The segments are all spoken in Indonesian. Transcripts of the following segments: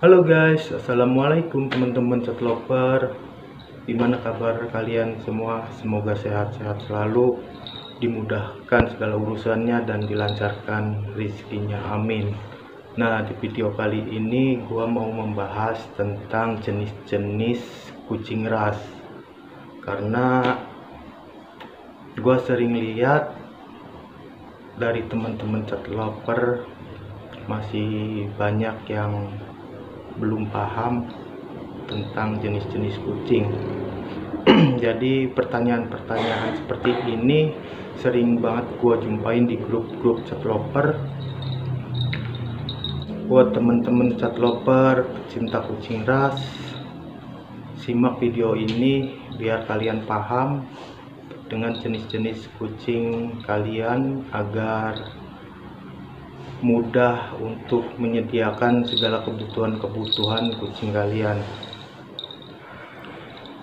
Halo guys, assalamualaikum teman-teman cat lover. Gimana kabar kalian semua? Semoga sehat-sehat selalu, dimudahkan segala urusannya dan dilancarkan rezekinya, amin. Nah, di video kali ini gua mau membahas tentang jenis-jenis kucing ras, karena gua sering lihat dari teman-teman cat lover masih banyak yang belum paham tentang jenis-jenis kucing. Jadi pertanyaan-pertanyaan seperti ini sering banget gua jumpain di grup-grup cat lover. Buat temen-temen cat lover pecinta kucing ras, simak video ini biar kalian paham dengan jenis-jenis kucing kalian agar mudah untuk menyediakan segala kebutuhan kucing kalian.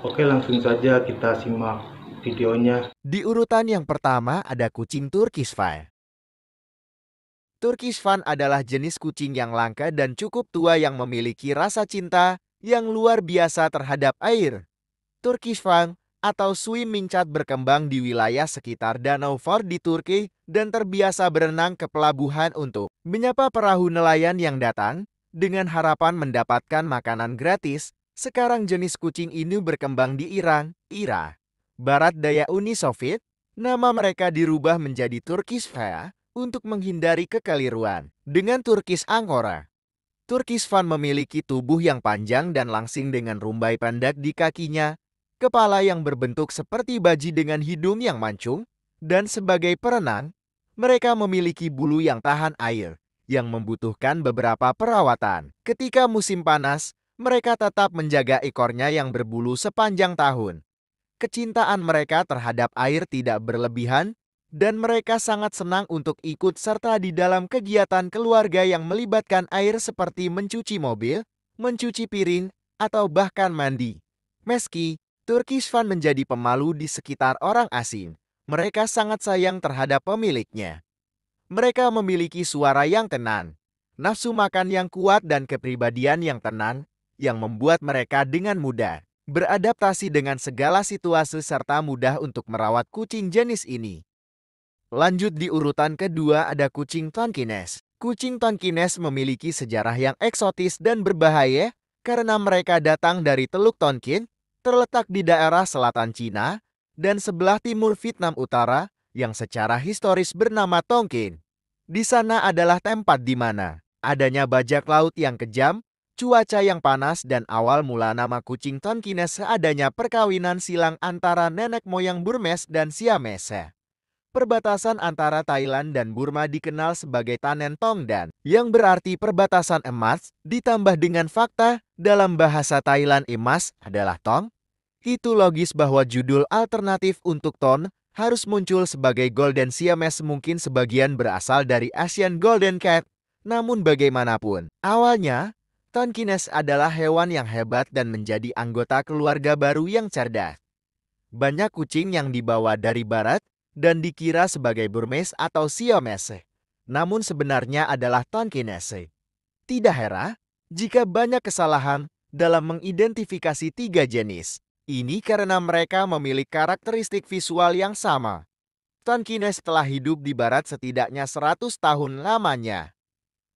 Oke, langsung saja kita simak videonya. Di urutan yang pertama ada kucing Turkish Fan. Turkish Fan adalah jenis kucing yang langka dan cukup tua yang memiliki rasa cinta yang luar biasa terhadap air. Turkish Fan atau swimming cat berkembang di wilayah sekitar Danau Ford di Turki dan terbiasa berenang ke pelabuhan untuk menyapa perahu nelayan yang datang dengan harapan mendapatkan makanan gratis. Sekarang jenis kucing ini berkembang di Iran, Barat Daya Uni Soviet. Nama mereka dirubah menjadi Turkish Fan untuk menghindari kekeliruan dengan Turkish Angora. Turkish Fan memiliki tubuh yang panjang dan langsing dengan rumbai pendek di kakinya, kepala yang berbentuk seperti baji dengan hidung yang mancung, dan sebagai perenang, mereka memiliki bulu yang tahan air, yang membutuhkan beberapa perawatan. Ketika musim panas, mereka tetap menjaga ekornya yang berbulu sepanjang tahun. Kecintaan mereka terhadap air tidak berlebihan, dan mereka sangat senang untuk ikut serta di dalam kegiatan keluarga yang melibatkan air seperti mencuci mobil, mencuci piring, atau bahkan mandi. Meski Turkish Fan menjadi pemalu di sekitar orang asing, mereka sangat sayang terhadap pemiliknya. Mereka memiliki suara yang tenang, nafsu makan yang kuat dan kepribadian yang tenang, yang membuat mereka dengan mudah beradaptasi dengan segala situasi serta mudah untuk merawat kucing jenis ini. Lanjut di urutan kedua ada kucing Tonkinese. Kucing Tonkinese memiliki sejarah yang eksotis dan berbahaya karena mereka datang dari Teluk Tonkin, terletak di daerah selatan Cina dan sebelah timur Vietnam Utara yang secara historis bernama Tonkin. Di sana adalah tempat di mana adanya bajak laut yang kejam, cuaca yang panas, dan awal mula nama kucing Tonkinese adanya perkawinan silang antara nenek moyang Burmese dan Siamese. Perbatasan antara Thailand dan Burma dikenal sebagai Tanen Tongdan, yang berarti perbatasan emas, ditambah dengan fakta dalam bahasa Thailand emas adalah Tong. Itu logis bahwa judul alternatif untuk Ton harus muncul sebagai Golden Siamese, mungkin sebagian berasal dari Asian Golden Cat. Namun bagaimanapun, awalnya Tonkinese adalah hewan yang hebat dan menjadi anggota keluarga baru yang cerdas. Banyak kucing yang dibawa dari barat dan dikira sebagai Burmese atau Siamese, namun sebenarnya adalah Tonkinese. Tidak heran jika banyak kesalahan dalam mengidentifikasi tiga jenis ini karena mereka memiliki karakteristik visual yang sama. Tonkinese telah hidup di barat setidaknya 100 tahun lamanya.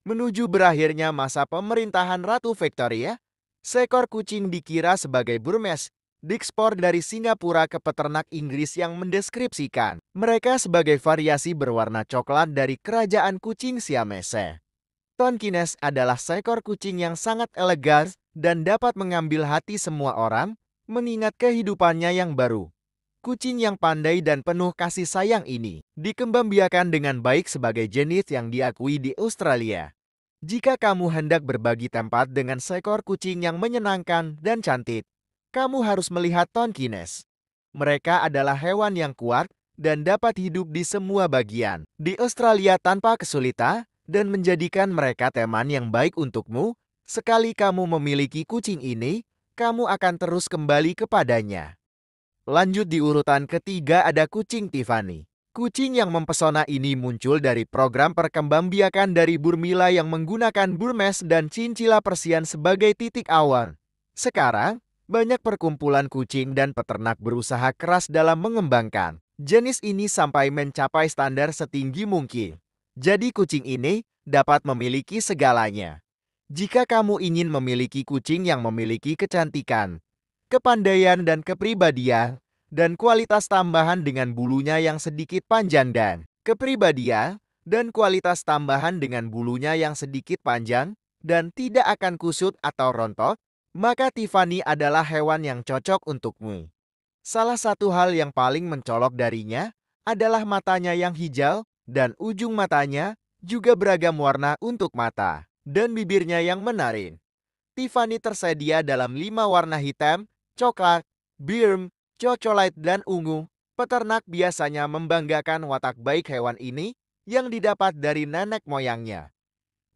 Menuju berakhirnya masa pemerintahan Ratu Victoria, seekor kucing dikira sebagai Burmese diekspor dari Singapura ke peternak Inggris yang mendeskripsikan mereka sebagai variasi berwarna coklat dari kerajaan kucing Siamese. Tonkinese adalah seekor kucing yang sangat elegan dan dapat mengambil hati semua orang, mengingat kehidupannya yang baru. Kucing yang pandai dan penuh kasih sayang ini dikembangbiakan dengan baik sebagai jenis yang diakui di Australia. Jika kamu hendak berbagi tempat dengan seekor kucing yang menyenangkan dan cantik, kamu harus melihat Tonkinese. Mereka adalah hewan yang kuat dan dapat hidup di semua bagian di Australia tanpa kesulitan dan menjadikan mereka teman yang baik untukmu. Sekali kamu memiliki kucing ini, kamu akan terus kembali kepadanya. Lanjut di urutan ketiga ada kucing Tiffany. Kucing yang mempesona ini muncul dari program perkembangbiakan dari Burmila yang menggunakan Burmese dan Chinchilla Persian sebagai titik awal. Sekarang, banyak perkumpulan kucing dan peternak berusaha keras dalam mengembangkan jenis ini sampai mencapai standar setinggi mungkin. Jadi kucing ini dapat memiliki segalanya. Jika kamu ingin memiliki kucing yang memiliki kecantikan, kepandaian dan kepribadian, dan kualitas tambahan dengan bulunya yang sedikit panjang dan tidak akan kusut atau rontok, maka Tiffany adalah hewan yang cocok untukmu. Salah satu hal yang paling mencolok darinya adalah matanya yang hijau dan ujung matanya juga beragam warna untuk mata dan bibirnya yang menarik. Tiffany tersedia dalam 5 warna hitam, coklat, biru, coklat, dan ungu. Peternak biasanya membanggakan watak baik hewan ini yang didapat dari nenek moyangnya.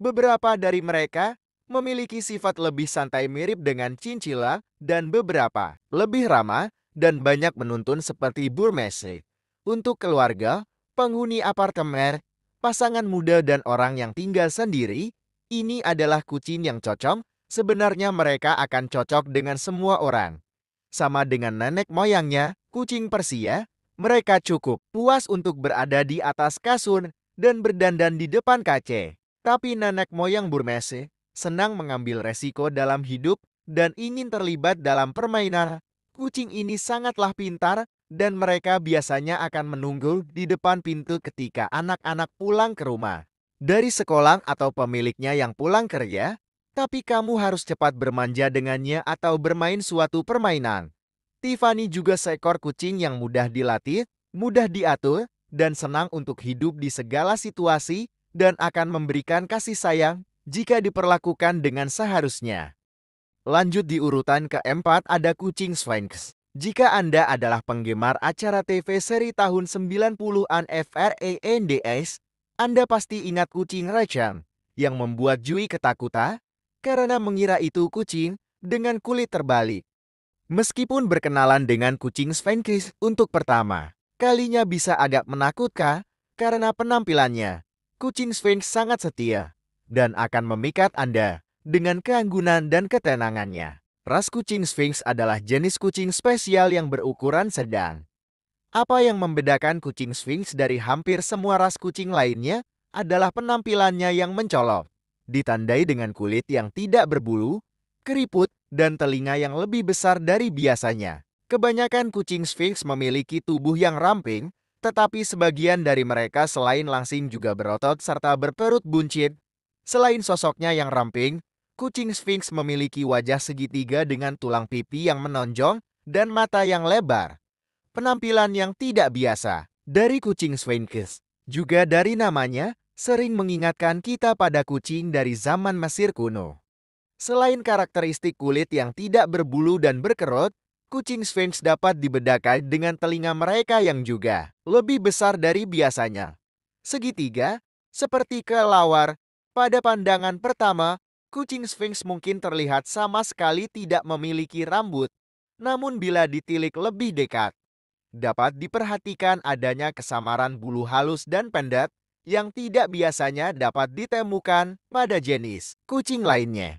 Beberapa dari mereka memiliki sifat lebih santai mirip dengan Chinchilla dan beberapa lebih ramah dan banyak menuntun seperti Burmese. Untuk keluarga, penghuni apartemen, pasangan muda dan orang yang tinggal sendiri, ini adalah kucing yang cocok. Sebenarnya mereka akan cocok dengan semua orang. Sama dengan nenek moyangnya, kucing Persia, mereka cukup puas untuk berada di atas kasur dan berdandan di depan kaca. Tapi nenek moyang Burmese senang mengambil resiko dalam hidup dan ingin terlibat dalam permainan. Kucing ini sangatlah pintar dan mereka biasanya akan menunggu di depan pintu ketika anak-anak pulang ke rumah dari sekolah atau pemiliknya yang pulang kerja. Tapi kamu harus cepat bermanja dengannya atau bermain suatu permainan. Tiffany juga seekor kucing yang mudah dilatih, mudah diatur, dan senang untuk hidup di segala situasi dan akan memberikan kasih sayang jika diperlakukan dengan seharusnya. Lanjut di urutan keempat ada kucing Sphynx. Jika Anda adalah penggemar acara TV seri tahun 90-an FRANDS, Anda pasti ingat kucing Rachel yang membuat Jui ketakutan karena mengira itu kucing dengan kulit terbalik. Meskipun berkenalan dengan kucing Sphynx untuk pertama kalinya bisa agak menakutkan karena penampilannya, kucing Sphynx sangat setia dan akan memikat Anda dengan keanggunan dan ketenangannya. Ras kucing Sphynx adalah jenis kucing spesial yang berukuran sedang. Apa yang membedakan kucing Sphynx dari hampir semua ras kucing lainnya adalah penampilannya yang mencolok, ditandai dengan kulit yang tidak berbulu, keriput, dan telinga yang lebih besar dari biasanya. Kebanyakan kucing Sphynx memiliki tubuh yang ramping, tetapi sebagian dari mereka selain langsing juga berotot serta berperut buncit. Selain sosoknya yang ramping, kucing Sphynx memiliki wajah segitiga dengan tulang pipi yang menonjol dan mata yang lebar. Penampilan yang tidak biasa dari kucing Sphynx, juga dari namanya, sering mengingatkan kita pada kucing dari zaman Mesir kuno. Selain karakteristik kulit yang tidak berbulu dan berkerut, kucing Sphynx dapat dibedakan dengan telinga mereka yang juga lebih besar dari biasanya. Segitiga, seperti kelelawar, pada pandangan pertama, kucing Sphynx mungkin terlihat sama sekali tidak memiliki rambut. Namun bila ditilik lebih dekat, dapat diperhatikan adanya kesamaran bulu halus dan pendek yang tidak biasanya dapat ditemukan pada jenis kucing lainnya.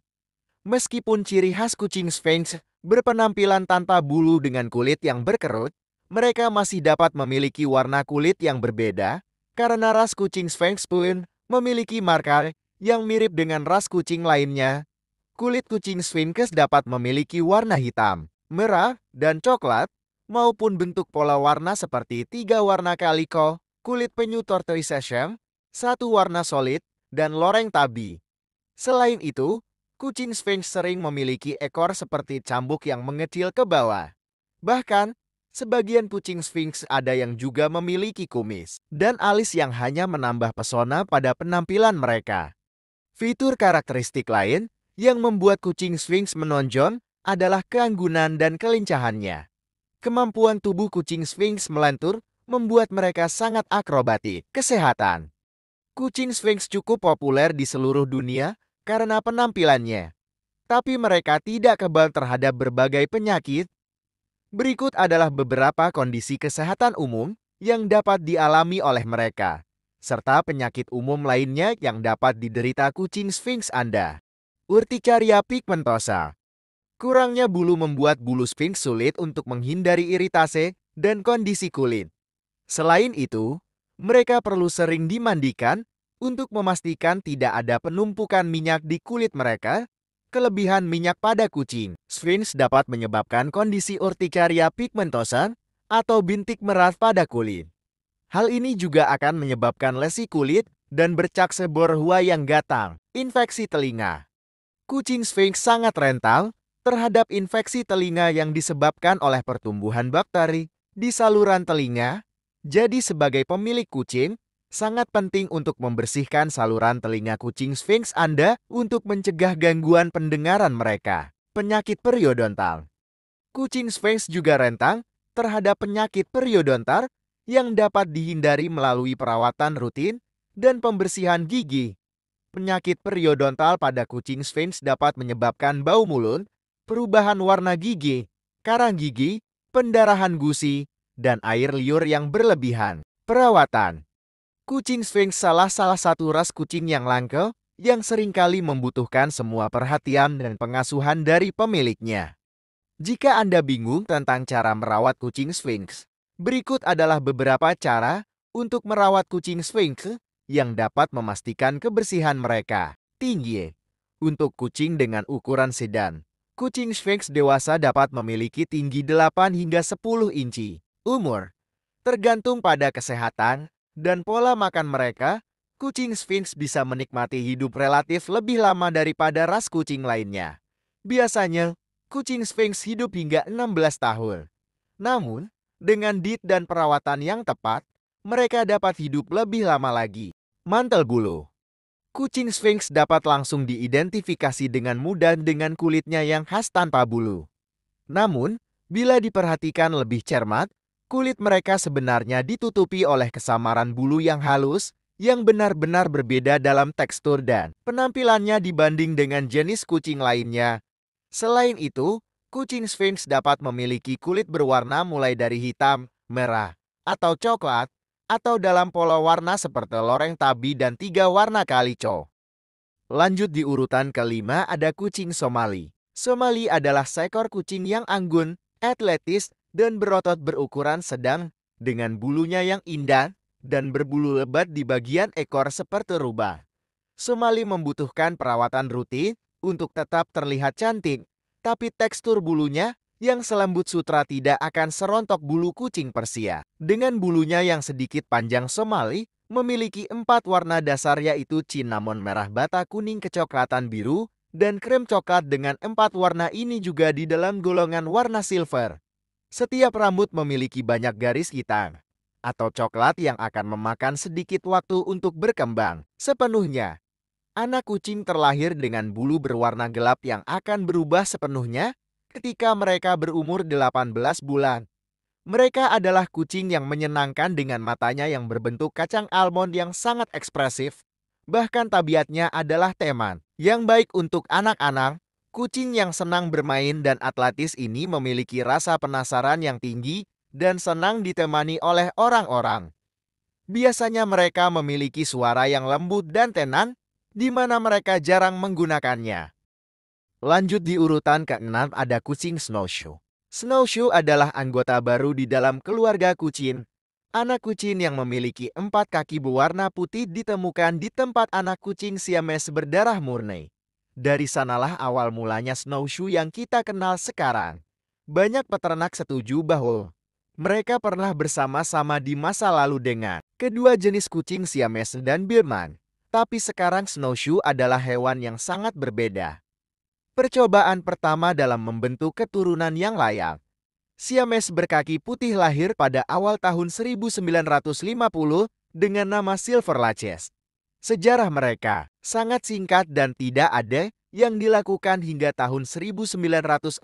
Meskipun ciri khas kucing Sphynx berpenampilan tanpa bulu dengan kulit yang berkerut, mereka masih dapat memiliki warna kulit yang berbeda karena ras kucing Sphynx pun memiliki marker yang mirip dengan ras kucing lainnya. Kulit kucing Sphynx dapat memiliki warna hitam, merah, dan coklat, maupun bentuk pola warna seperti 3 warna kaliko, kulit penyu tortoiseshell, 1 warna solid, dan loreng tabi. Selain itu, kucing Sphynx sering memiliki ekor seperti cambuk yang mengecil ke bawah. Bahkan, sebagian kucing Sphynx ada yang juga memiliki kumis dan alis yang hanya menambah pesona pada penampilan mereka. Fitur karakteristik lain yang membuat kucing Sphinx menonjol adalah keanggunan dan kelincahannya. Kemampuan tubuh kucing Sphinx melentur membuat mereka sangat akrobatik. Kesehatan. Kucing Sphinx cukup populer di seluruh dunia karena penampilannya. Tapi mereka tidak kebal terhadap berbagai penyakit. Berikut adalah beberapa kondisi kesehatan umum yang dapat dialami oleh mereka, serta penyakit umum lainnya yang dapat diderita kucing Sphinx Anda. Urtikaria pigmentosa. Kurangnya bulu membuat bulu Sphinx sulit untuk menghindari iritasi dan kondisi kulit. Selain itu, mereka perlu sering dimandikan untuk memastikan tidak ada penumpukan minyak di kulit mereka. Kelebihan minyak pada kucing Sphinx dapat menyebabkan kondisi urtikaria pigmentosa atau bintik merah pada kulit. Hal ini juga akan menyebabkan lesi kulit dan bercak seborhua yang gatang. Infeksi telinga. Kucing Sphinx sangat rentan terhadap infeksi telinga yang disebabkan oleh pertumbuhan bakteri di saluran telinga. Jadi sebagai pemilik kucing, sangat penting untuk membersihkan saluran telinga kucing Sphinx Anda untuk mencegah gangguan pendengaran mereka. Penyakit periodontal. Kucing Sphinx juga rentan terhadap penyakit periodontal yang dapat dihindari melalui perawatan rutin dan pembersihan gigi. Penyakit periodontal pada kucing Sphinx dapat menyebabkan bau mulut, perubahan warna gigi, karang gigi, pendarahan gusi, dan air liur yang berlebihan. Perawatan. Kucing Sphinx salah satu ras kucing yang langka yang seringkali membutuhkan semua perhatian dan pengasuhan dari pemiliknya. Jika Anda bingung tentang cara merawat kucing Sphinx, berikut adalah beberapa cara untuk merawat kucing Sphinx yang dapat memastikan kebersihan mereka. Tinggi. Untuk kucing dengan ukuran sedan, kucing Sphinx dewasa dapat memiliki tinggi 8 hingga 10 inci. Umur. Tergantung pada kesehatan dan pola makan mereka, kucing Sphinx bisa menikmati hidup relatif lebih lama daripada ras kucing lainnya. Biasanya, kucing Sphinx hidup hingga 16 tahun. Namun, dengan diet dan perawatan yang tepat, mereka dapat hidup lebih lama lagi. Mantel bulu. Kucing Sphinx dapat langsung diidentifikasi dengan mudah dengan kulitnya yang khas tanpa bulu. Namun, bila diperhatikan lebih cermat, kulit mereka sebenarnya ditutupi oleh kesamaran bulu yang halus, yang benar-benar berbeda dalam tekstur dan penampilannya dibanding dengan jenis kucing lainnya. Selain itu, kucing Sphinx dapat memiliki kulit berwarna mulai dari hitam, merah, atau coklat, atau dalam pola warna seperti loreng tabi dan 3 warna kalico. Lanjut di urutan kelima ada kucing Somali. Somali adalah seekor kucing yang anggun, atletis, dan berotot berukuran sedang, dengan bulunya yang indah, dan berbulu lebat di bagian ekor seperti rubah. Somali membutuhkan perawatan rutin untuk tetap terlihat cantik, tapi tekstur bulunya yang selembut sutra tidak akan serontok bulu kucing Persia. Dengan bulunya yang sedikit panjang, Somali memiliki 4 warna dasar yaitu cinnamon merah bata kuning kecoklatan biru, dan krem coklat dengan 4 warna ini juga di dalam golongan warna silver. Setiap rambut memiliki banyak garis hitam atau coklat yang akan memakan sedikit waktu untuk berkembang sepenuhnya. Anak kucing terlahir dengan bulu berwarna gelap yang akan berubah sepenuhnya ketika mereka berumur 18 bulan. Mereka adalah kucing yang menyenangkan dengan matanya yang berbentuk kacang almond yang sangat ekspresif. Bahkan tabiatnya adalah teman yang baik untuk anak-anak. Kucing yang senang bermain dan atletis ini memiliki rasa penasaran yang tinggi dan senang ditemani oleh orang-orang. Biasanya mereka memiliki suara yang lembut dan tenang, di mana mereka jarang menggunakannya. Lanjut di urutan ke-6 ada kucing Snowshoe. Snowshoe adalah anggota baru di dalam keluarga kucing. Anak kucing yang memiliki 4 kaki berwarna putih ditemukan di tempat anak kucing Siamese berdarah murni. Dari sanalah awal mulanya Snowshoe yang kita kenal sekarang. Banyak peternak setuju bahwa mereka pernah bersama-sama di masa lalu dengan kedua jenis kucing Siamese dan Birman. Tapi sekarang Snowshoe adalah hewan yang sangat berbeda. Percobaan pertama dalam membentuk keturunan yang layak. Siamese berkaki putih lahir pada awal tahun 1950 dengan nama Silver Laches. Sejarah mereka sangat singkat dan tidak ada yang dilakukan hingga tahun 1960.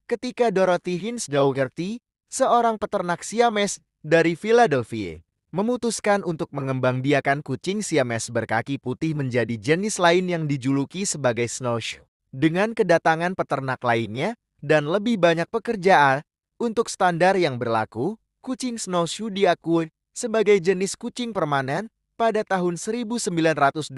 Ketika Dorothy Hines Dougherty, seorang peternak Siamese dari Philadelphia, memutuskan untuk mengembangbiakan kucing Siamese berkaki putih menjadi jenis lain yang dijuluki sebagai snowshoe. Dengan kedatangan peternak lainnya dan lebih banyak pekerjaan untuk standar yang berlaku, kucing snowshoe diakui sebagai jenis kucing permanen pada tahun 1982.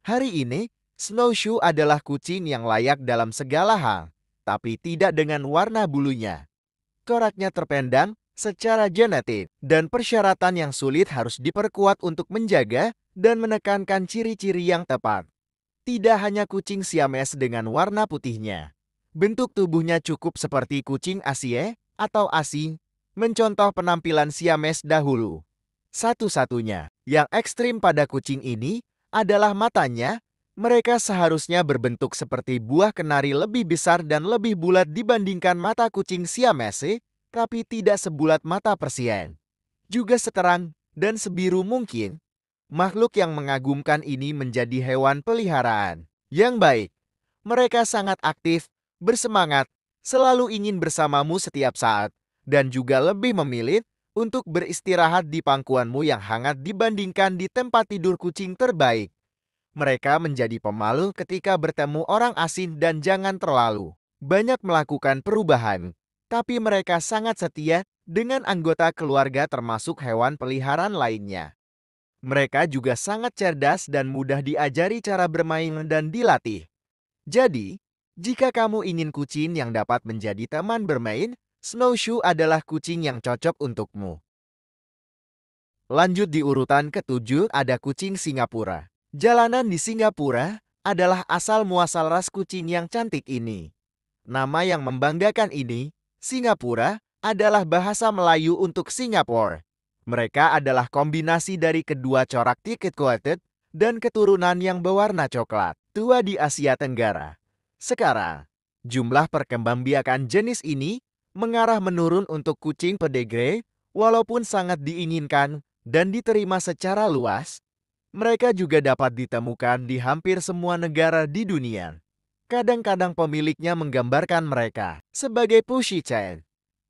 Hari ini, snowshoe adalah kucing yang layak dalam segala hal, tapi tidak dengan warna bulunya. Coraknya terpendam secara genetik, dan persyaratan yang sulit harus diperkuat untuk menjaga dan menekankan ciri-ciri yang tepat. Tidak hanya kucing Siamese dengan warna putihnya. Bentuk tubuhnya cukup seperti kucing Asie atau Asi, mencontoh penampilan Siamese dahulu. Satu-satunya yang ekstrim pada kucing ini adalah matanya. Mereka seharusnya berbentuk seperti buah kenari, lebih besar dan lebih bulat dibandingkan mata kucing Siamese, tapi tidak sebulat mata Persien. Juga seterang dan sebiru mungkin. Makhluk yang mengagumkan ini menjadi hewan peliharaan yang baik. Mereka sangat aktif, bersemangat, selalu ingin bersamamu setiap saat, dan juga lebih memilih untuk beristirahat di pangkuanmu yang hangat dibandingkan di tempat tidur kucing terbaik. Mereka menjadi pemalu ketika bertemu orang asing dan jangan terlalu banyak melakukan perubahan. Tapi mereka sangat setia dengan anggota keluarga termasuk hewan peliharaan lainnya. Mereka juga sangat cerdas dan mudah diajari cara bermain dan dilatih. Jadi, jika kamu ingin kucing yang dapat menjadi teman bermain, snowshoe adalah kucing yang cocok untukmu. Lanjut di urutan ke-7 ada kucing Singapura. Jalanan di Singapura adalah asal-muasal ras kucing yang cantik ini. Nama yang membanggakan ini, Singapura, adalah bahasa Melayu untuk Singapore. Mereka adalah kombinasi dari kedua corak tiket coated dan keturunan yang berwarna coklat tua di Asia Tenggara. Sekarang, jumlah perkembangbiakan jenis ini mengarah menurun untuk kucing pedigre, walaupun sangat diinginkan dan diterima secara luas. Mereka juga dapat ditemukan di hampir semua negara di dunia. Kadang-kadang pemiliknya menggambarkan mereka sebagai pussycat.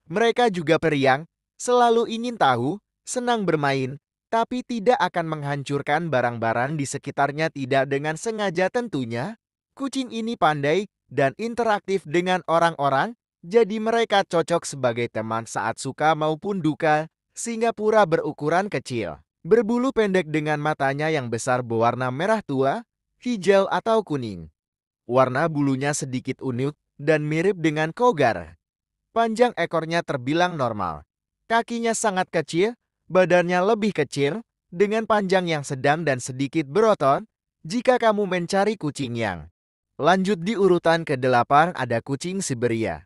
Mereka juga periang, selalu ingin tahu, senang bermain, tapi tidak akan menghancurkan barang-barang di sekitarnya tidak dengan sengaja tentunya. Kucing ini pandai dan interaktif dengan orang-orang, jadi mereka cocok sebagai teman saat suka maupun duka. Singapura berukuran kecil, berbulu pendek dengan matanya yang besar berwarna merah tua, hijau atau kuning. Warna bulunya sedikit unik dan mirip dengan cougar. Panjang ekornya terbilang normal. Kakinya sangat kecil, badannya lebih kecil, dengan panjang yang sedang dan sedikit berotot. Jika kamu mencari kucing yang lanjut di urutan ke-8 ada kucing Siberia.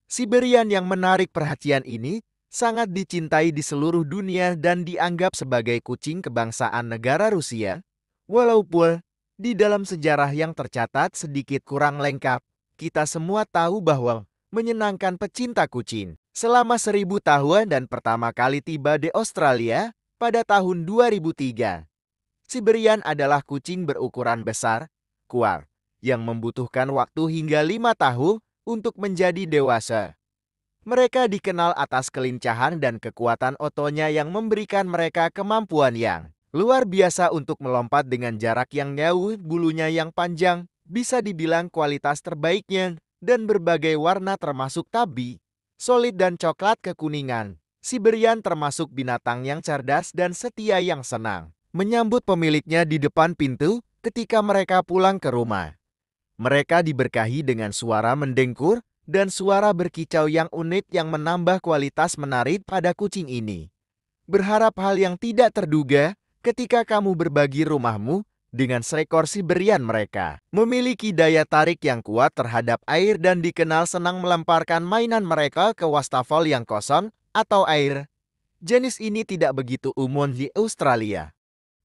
Siberian yang menarik perhatian ini sangat dicintai di seluruh dunia dan dianggap sebagai kucing kebangsaan negara Rusia. Walaupun di dalam sejarah yang tercatat sedikit kurang lengkap, kita semua tahu bahwa menyenangkan pecinta kucing selama 1000 tahun dan pertama kali tiba di Australia pada tahun 2003. Siberian adalah kucing berukuran besar, kuat, yang membutuhkan waktu hingga 5 tahun untuk menjadi dewasa. Mereka dikenal atas kelincahan dan kekuatan otonya yang memberikan mereka kemampuan yang luar biasa untuk melompat dengan jarak yang jauh. Bulunya yang panjang bisa dibilang kualitas terbaiknya dan berbagai warna termasuk tabi, solid dan coklat kekuningan. Siberian termasuk binatang yang cerdas dan setia yang senang menyambut pemiliknya di depan pintu ketika mereka pulang ke rumah. Mereka diberkahi dengan suara mendengkur dan suara berkicau yang unik yang menambah kualitas menarik pada kucing ini. Berharap hal yang tidak terduga ketika kamu berbagi rumahmu dengan seekor Siberian. Mereka memiliki daya tarik yang kuat terhadap air dan dikenal senang melemparkan mainan mereka ke wastafel yang kosong atau air. Jenis ini tidak begitu umum di Australia.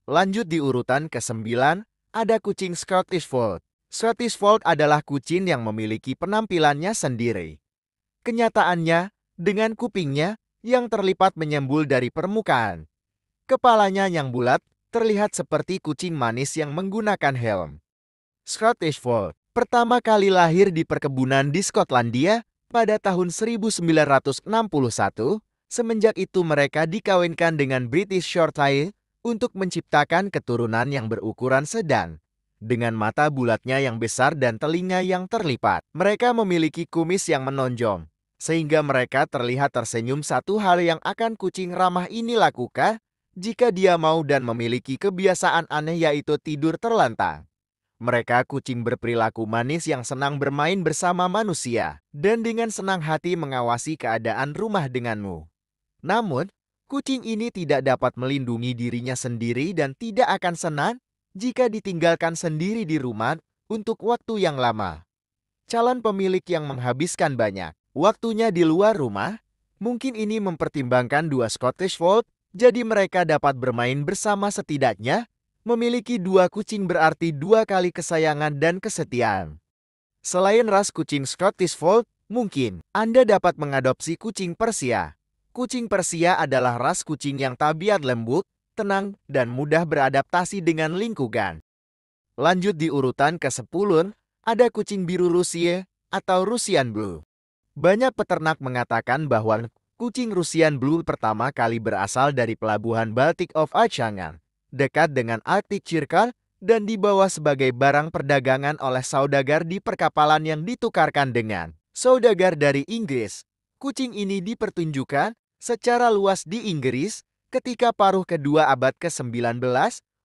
Lanjut di urutan ke-9, ada kucing Scottish Fold. Scottish Fold adalah kucing yang memiliki penampilannya sendiri. Kenyataannya, dengan kupingnya yang terlipat menyembul dari permukaan. Kepalanya yang bulat terlihat seperti kucing manis yang menggunakan helm. Scottish Fold pertama kali lahir di perkebunan di Skotlandia pada tahun 1961. Semenjak itu mereka dikawinkan dengan British Shorthair untuk menciptakan keturunan yang berukuran sedang. Dengan mata bulatnya yang besar dan telinga yang terlipat, mereka memiliki kumis yang menonjol, sehingga mereka terlihat tersenyum. Satu hal yang akan kucing ramah ini lakukan jika dia mau dan memiliki kebiasaan aneh, yaitu tidur terlentang. Mereka kucing berperilaku manis yang senang bermain bersama manusia dan dengan senang hati mengawasi keadaan rumah denganmu. Namun, kucing ini tidak dapat melindungi dirinya sendiri dan tidak akan senang jika ditinggalkan sendiri di rumah untuk waktu yang lama. Calon pemilik yang menghabiskan banyak waktunya di luar rumah, mungkin ini mempertimbangkan dua Scottish Fold, jadi mereka dapat bermain bersama. Setidaknya memiliki dua kucing berarti dua kali kesayangan dan kesetiaan. Selain ras kucing Scottish Fold, mungkin Anda dapat mengadopsi kucing Persia. Kucing Persia adalah ras kucing yang tabiat lembut, tenang, dan mudah beradaptasi dengan lingkungan. Lanjut di urutan ke-10, ada kucing biru Rusia atau Russian Blue. Banyak peternak mengatakan bahwa kucing Russian Blue pertama kali berasal dari pelabuhan Baltic of Achangan, dekat dengan Arctic Circle, dan dibawa sebagai barang perdagangan oleh saudagar di perkapalan yang ditukarkan dengan saudagar dari Inggris. Kucing ini dipertunjukkan secara luas di Inggris ketika paruh kedua abad ke-19,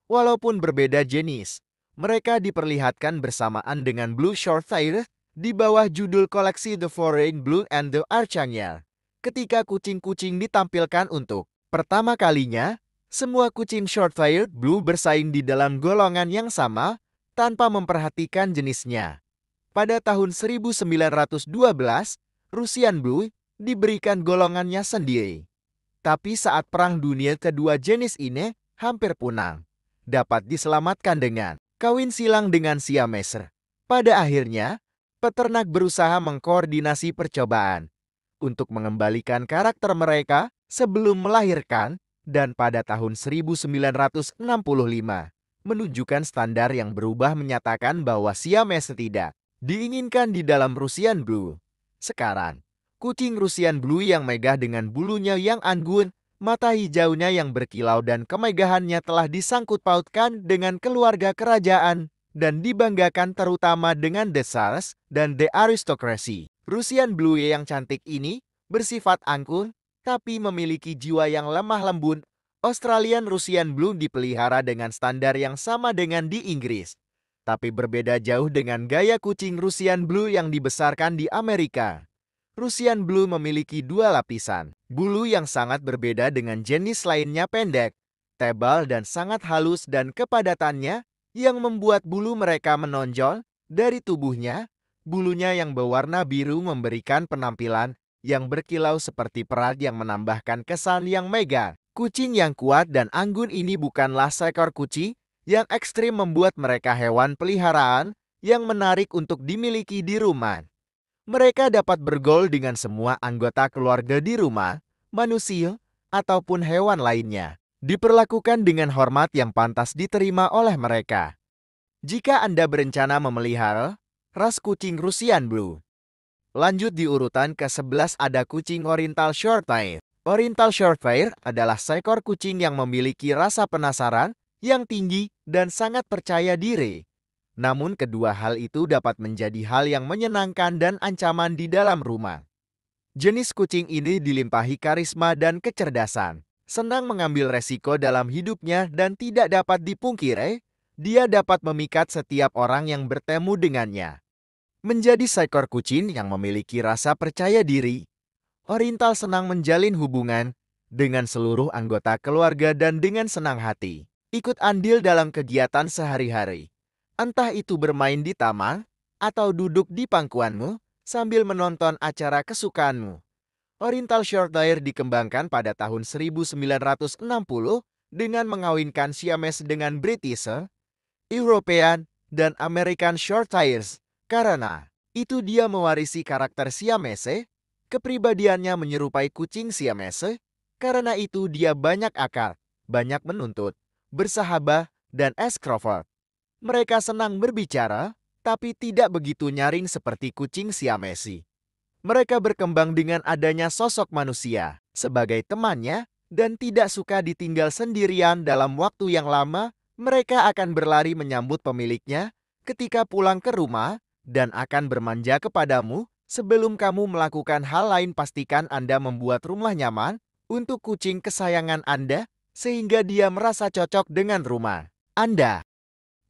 walaupun berbeda jenis. Mereka diperlihatkan bersamaan dengan Blue Shorthair di bawah judul koleksi The Foreign Blue and the Archangel. Ketika kucing-kucing ditampilkan untuk pertama kalinya, semua kucing Shorthair Blue bersaing di dalam golongan yang sama tanpa memperhatikan jenisnya. Pada tahun 1912, Russian Blue diberikan golongannya sendiri. Tapi saat Perang Dunia Kedua jenis ini hampir punah. Dapat diselamatkan dengan kawin silang dengan Siamese. Pada akhirnya, peternak berusaha mengkoordinasi percobaan untuk mengembalikan karakter mereka sebelum melahirkan, dan pada tahun 1965 menunjukkan standar yang berubah menyatakan bahwa Siamese tidak diinginkan di dalam Russian Blue. Sekarang, kucing Russian Blue yang megah dengan bulunya yang anggun, mata hijaunya yang berkilau dan kemegahannya telah disangkut pautkan dengan keluarga kerajaan dan dibanggakan terutama dengan The Tsars dan The Aristocracy. Russian Blue yang cantik ini bersifat angkuh tapi memiliki jiwa yang lemah lembut. Australian Russian Blue dipelihara dengan standar yang sama dengan di Inggris, tapi berbeda jauh dengan gaya kucing Russian Blue yang dibesarkan di Amerika. Russian Blue memiliki dua lapisan bulu yang sangat berbeda dengan jenis lainnya, pendek, tebal dan sangat halus, dan kepadatannya yang membuat bulu mereka menonjol dari tubuhnya. Bulunya yang berwarna biru memberikan penampilan yang berkilau seperti perak yang menambahkan kesan yang megah. Kucing yang kuat dan anggun ini bukanlah seekor kucing yang ekstrim membuat mereka hewan peliharaan yang menarik untuk dimiliki di rumah. Mereka dapat bergaul dengan semua anggota keluarga di rumah, manusia, ataupun hewan lainnya. Diperlakukan dengan hormat yang pantas diterima oleh mereka. Jika Anda berencana memelihara ras kucing Russian Blue. Lanjut di urutan ke-11 ada kucing Oriental Shorthair. Oriental Shorthair adalah seekor kucing yang memiliki rasa penasaran yang tinggi dan sangat percaya diri. Namun kedua hal itu dapat menjadi hal yang menyenangkan dan ancaman di dalam rumah. Jenis kucing ini dilimpahi karisma dan kecerdasan, senang mengambil resiko dalam hidupnya dan tidak dapat dipungkiri, dia dapat memikat setiap orang yang bertemu dengannya. Menjadi seekor kucing yang memiliki rasa percaya diri, Oriental senang menjalin hubungan dengan seluruh anggota keluarga dan dengan senang hati ikut andil dalam kegiatan sehari-hari. Entah itu bermain di taman atau duduk di pangkuanmu sambil menonton acara kesukaanmu. Oriental Shorthair dikembangkan pada tahun 1960 dengan mengawinkan Siamese dengan British, European, dan American Shorthairs. Karena itu dia mewarisi karakter Siamese, kepribadiannya menyerupai kucing Siamese, karena itu dia banyak akal banyak menuntut, bersahabat, dan extrovert. Mereka senang berbicara, tapi tidak begitu nyaring seperti kucing Siamese. Mereka berkembang dengan adanya sosok manusia sebagai temannya dan tidak suka ditinggal sendirian dalam waktu yang lama. Mereka akan berlari menyambut pemiliknya ketika pulang ke rumah dan akan bermanja kepadamu. Sebelum kamu melakukan hal lain, pastikan Anda membuat rumah nyaman untuk kucing kesayangan Anda sehingga dia merasa cocok dengan rumah Anda.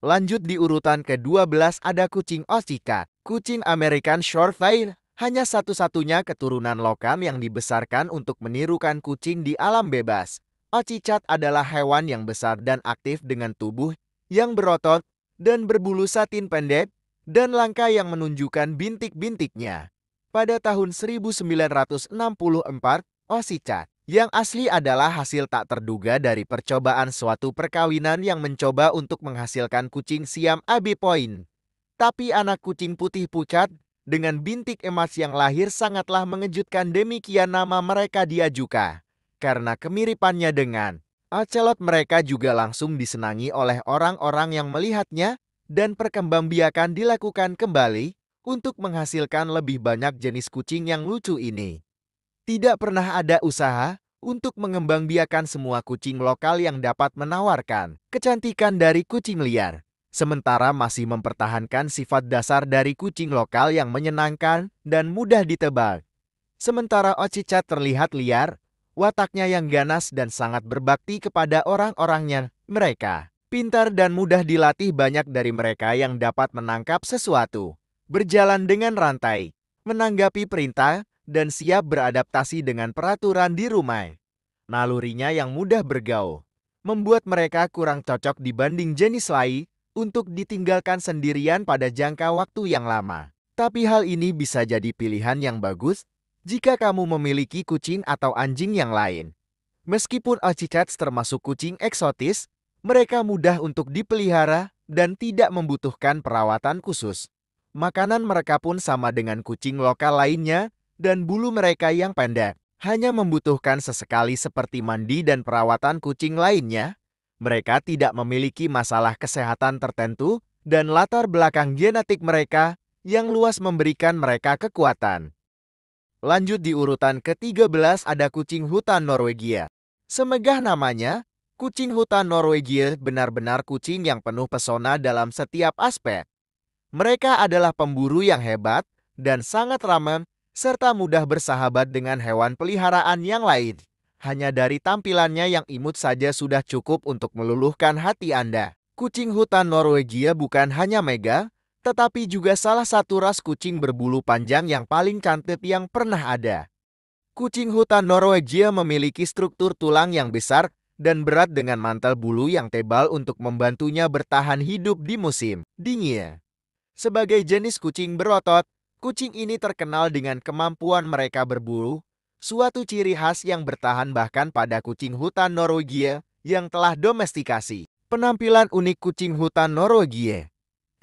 Lanjut di urutan ke-12 ada kucing Oshika. Kucing American Shorthair hanya satu-satunya keturunan lokal yang dibesarkan untuk menirukan kucing di alam bebas. Oshika adalah hewan yang besar dan aktif dengan tubuh yang berotot dan berbulu satin pendek dan langka yang menunjukkan bintik-bintiknya. Pada tahun 1964, Oshika yang asli adalah hasil tak terduga dari percobaan suatu perkawinan yang mencoba untuk menghasilkan kucing Siam Abbey Point. Tapi anak kucing putih pucat dengan bintik emas yang lahir sangatlah mengejutkan, demikian nama mereka diajukan. Karena kemiripannya dengan ocelot, mereka juga langsung disenangi oleh orang-orang yang melihatnya dan perkembangbiakan dilakukan kembali untuk menghasilkan lebih banyak jenis kucing yang lucu ini. Tidak pernah ada usaha untuk mengembangbiakan semua kucing lokal yang dapat menawarkan kecantikan dari kucing liar, sementara masih mempertahankan sifat dasar dari kucing lokal yang menyenangkan dan mudah ditebak. Sementara Oshika terlihat liar, wataknya yang ganas dan sangat berbakti kepada orang-orangnya. Mereka pintar dan mudah dilatih. Banyak dari mereka yang dapat menangkap sesuatu, berjalan dengan rantai, menanggapi perintah, dan siap beradaptasi dengan peraturan di rumah. Nalurinya yang mudah bergaul membuat mereka kurang cocok dibanding jenis lain untuk ditinggalkan sendirian pada jangka waktu yang lama. Tapi hal ini bisa jadi pilihan yang bagus jika kamu memiliki kucing atau anjing yang lain. Meskipun Oshika termasuk kucing eksotis, mereka mudah untuk dipelihara dan tidak membutuhkan perawatan khusus. Makanan mereka pun sama dengan kucing lokal lainnya, dan bulu mereka yang pendek hanya membutuhkan sesekali seperti mandi dan perawatan kucing lainnya. Mereka tidak memiliki masalah kesehatan tertentu dan latar belakang genetik mereka yang luas memberikan mereka kekuatan. Lanjut di urutan ke-13 ada kucing hutan Norwegia. Semegah namanya, kucing hutan Norwegia benar-benar kucing yang penuh pesona dalam setiap aspek. Mereka adalah pemburu yang hebat dan sangat ramah, serta mudah bersahabat dengan hewan peliharaan yang lain. Hanya dari tampilannya yang imut saja sudah cukup untuk meluluhkan hati Anda. Kucing hutan Norwegia bukan hanya megah, tetapi juga salah satu ras kucing berbulu panjang yang paling cantik yang pernah ada. Kucing hutan Norwegia memiliki struktur tulang yang besar dan berat dengan mantel bulu yang tebal untuk membantunya bertahan hidup di musim dingin. Sebagai jenis kucing berotot, kucing ini terkenal dengan kemampuan mereka berburu, suatu ciri khas yang bertahan bahkan pada kucing hutan Norwegia yang telah domestikasi. Penampilan unik kucing hutan Norwegia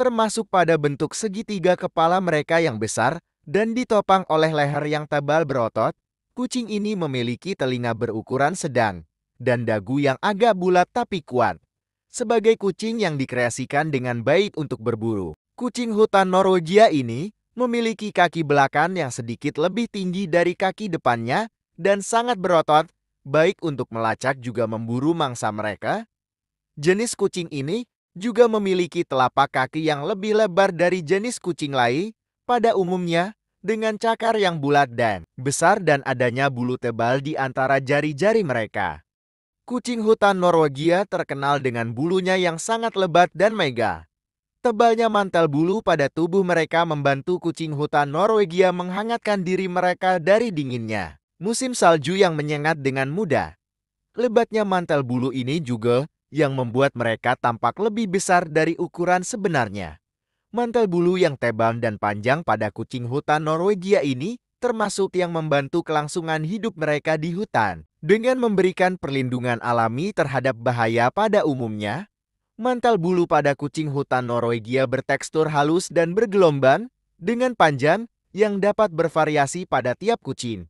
termasuk pada bentuk segitiga kepala mereka yang besar dan ditopang oleh leher yang tebal berotot. Kucing ini memiliki telinga berukuran sedang dan dagu yang agak bulat tapi kuat. Sebagai kucing yang dikreasikan dengan baik untuk berburu, kucing hutan Norwegia ini memiliki kaki belakang yang sedikit lebih tinggi dari kaki depannya dan sangat berotot, baik untuk melacak juga memburu mangsa mereka. Jenis kucing ini juga memiliki telapak kaki yang lebih lebar dari jenis kucing lain pada umumnya, dengan cakar yang bulat dan besar dan adanya bulu tebal di antara jari-jari mereka. Kucing hutan Norwegia terkenal dengan bulunya yang sangat lebat dan megah. Tebalnya mantel bulu pada tubuh mereka membantu kucing hutan Norwegia menghangatkan diri mereka dari dinginnya musim salju yang menyengat dengan mudah. Lebatnya mantel bulu ini juga yang membuat mereka tampak lebih besar dari ukuran sebenarnya. Mantel bulu yang tebal dan panjang pada kucing hutan Norwegia ini termasuk yang membantu kelangsungan hidup mereka di hutan. Dengan memberikan perlindungan alami terhadap bahaya pada umumnya, mantel bulu pada kucing hutan Norwegia bertekstur halus dan bergelombang dengan panjang yang dapat bervariasi pada tiap kucing.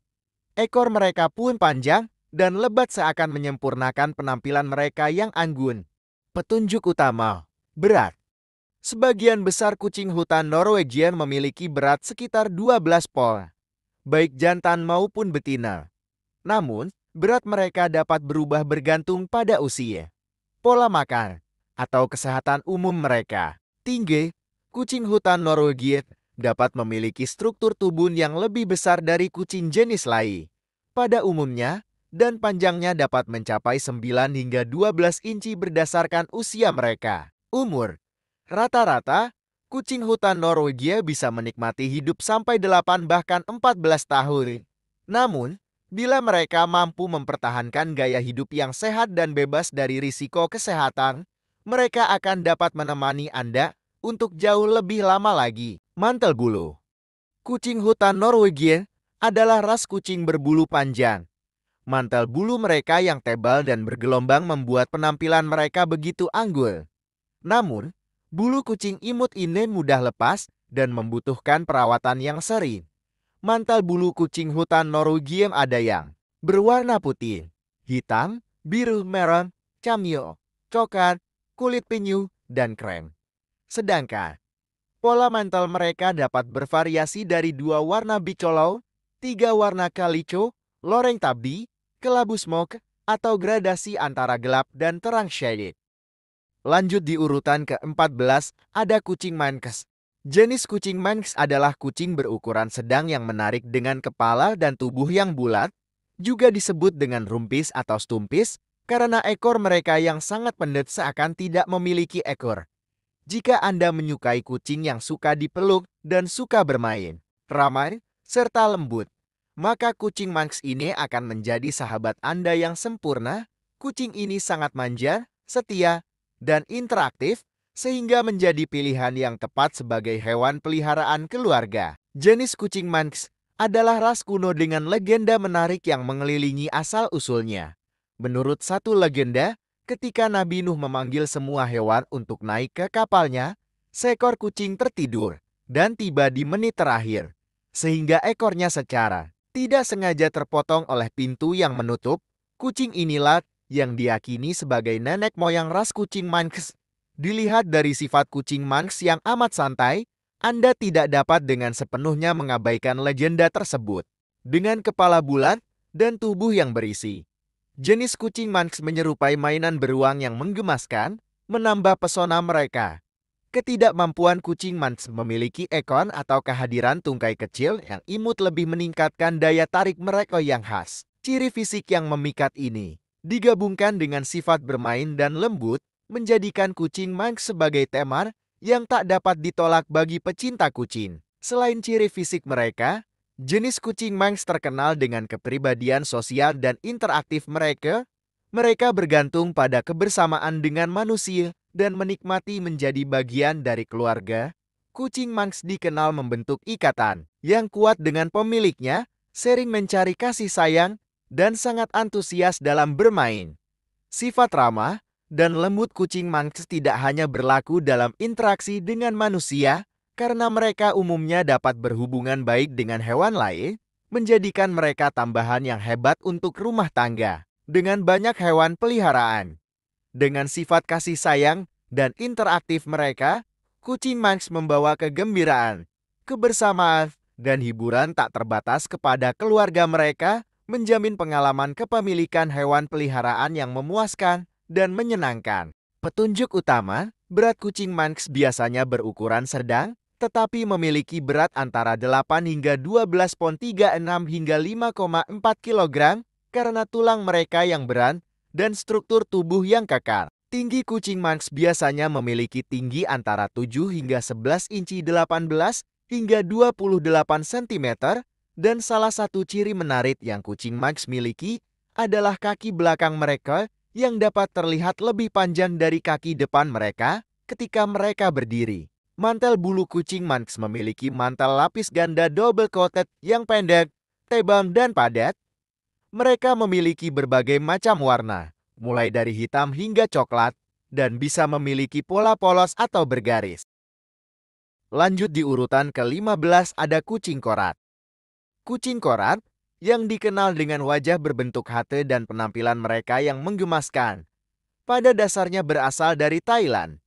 Ekor mereka pun panjang dan lebat seakan menyempurnakan penampilan mereka yang anggun. Petunjuk utama, berat. Sebagian besar kucing hutan Norwegian memiliki berat sekitar 12 pol, baik jantan maupun betina. Namun, berat mereka dapat berubah bergantung pada usia, pola makan, atau kesehatan umum mereka. Tinggi, kucing hutan Norwegian dapat memiliki struktur tubuh yang lebih besar dari kucing jenis lain. Pada umumnya, dan panjangnya dapat mencapai 9 hingga 12 inci berdasarkan usia mereka. Umur. Rata-rata, kucing hutan Norwegia bisa menikmati hidup sampai 8 bahkan 14 tahun. Namun, bila mereka mampu mempertahankan gaya hidup yang sehat dan bebas dari risiko kesehatan, mereka akan dapat menemani Anda untuk jauh lebih lama lagi. Mantel bulu. Kucing hutan Norwegia adalah ras kucing berbulu panjang. Mantel bulu mereka yang tebal dan bergelombang membuat penampilan mereka begitu anggun. Namun, bulu kucing imut ini mudah lepas dan membutuhkan perawatan yang sering. Mantel bulu kucing hutan Norwegian ada yang berwarna putih, hitam, biru, merah, cameo, coklat, kulit penyu, dan krem. Sedangkan, pola mantel mereka dapat bervariasi dari 2 warna bicolor, 3 warna calico, loreng tabby, kelabu smoke, atau gradasi antara gelap dan terang shaded. Lanjut di urutan ke-14, ada kucing Manx. Jenis kucing Manx adalah kucing berukuran sedang yang menarik dengan kepala dan tubuh yang bulat, juga disebut dengan rumpis atau stumpis, karena ekor mereka yang sangat pendek seakan tidak memiliki ekor. Jika Anda menyukai kucing yang suka dipeluk dan suka bermain, ramai, serta lembut, maka kucing Manx ini akan menjadi sahabat Anda yang sempurna. Kucing ini sangat manja, setia, dan interaktif, sehingga menjadi pilihan yang tepat sebagai hewan peliharaan keluarga. Jenis kucing Manx adalah ras kuno dengan legenda menarik yang mengelilingi asal-usulnya. Menurut satu legenda, ketika Nabi Nuh memanggil semua hewan untuk naik ke kapalnya, seekor kucing tertidur dan tiba di menit terakhir, sehingga ekornya secara tidak sengaja terpotong oleh pintu yang menutup. Kucing inilah yang diyakini sebagai nenek moyang ras kucing Manx. Dilihat dari sifat kucing Manx yang amat santai, Anda tidak dapat dengan sepenuhnya mengabaikan legenda tersebut. Dengan kepala bulat dan tubuh yang berisi, jenis kucing Manx menyerupai mainan beruang yang menggemaskan, menambah pesona mereka. Ketidakmampuan kucing Manx memiliki ekor atau kehadiran tungkai kecil yang imut lebih meningkatkan daya tarik mereka yang khas. Ciri fisik yang memikat ini, digabungkan dengan sifat bermain dan lembut, menjadikan kucing Manx sebagai teman yang tak dapat ditolak bagi pecinta kucing. Selain ciri fisik mereka, jenis kucing Manx terkenal dengan kepribadian sosial dan interaktif mereka. Mereka bergantung pada kebersamaan dengan manusia dan menikmati menjadi bagian dari keluarga. Kucing Manx dikenal membentuk ikatan yang kuat dengan pemiliknya, sering mencari kasih sayang, dan sangat antusias dalam bermain. Sifat ramah dan lembut kucing Manx tidak hanya berlaku dalam interaksi dengan manusia, karena mereka umumnya dapat berhubungan baik dengan hewan lain, menjadikan mereka tambahan yang hebat untuk rumah tangga. Dengan banyak hewan peliharaan, dengan sifat kasih sayang dan interaktif mereka, kucing Manx membawa kegembiraan, kebersamaan, dan hiburan tak terbatas kepada keluarga mereka, menjamin pengalaman kepemilikan hewan peliharaan yang memuaskan dan menyenangkan. Petunjuk utama, berat kucing Manx biasanya berukuran sedang, tetapi memiliki berat antara 8 hingga 12 pon 36 hingga 5,4 kg, karena tulang mereka yang berat dan struktur tubuh yang kekar. Tinggi kucing Manx biasanya memiliki tinggi antara 7 hingga 11 inci 18 hingga 28 cm, dan salah satu ciri menarik yang kucing Manx miliki adalah kaki belakang mereka yang dapat terlihat lebih panjang dari kaki depan mereka ketika mereka berdiri. Mantel bulu kucing Manx memiliki mantel lapis ganda double coated yang pendek, tebal, dan padat. Mereka memiliki berbagai macam warna, mulai dari hitam hingga coklat, dan bisa memiliki pola polos atau bergaris. Lanjut di urutan ke-15 ada kucing korat. Kucing korat, yang dikenal dengan wajah berbentuk hati dan penampilan mereka yang menggemaskan. Pada dasarnya berasal dari Thailand.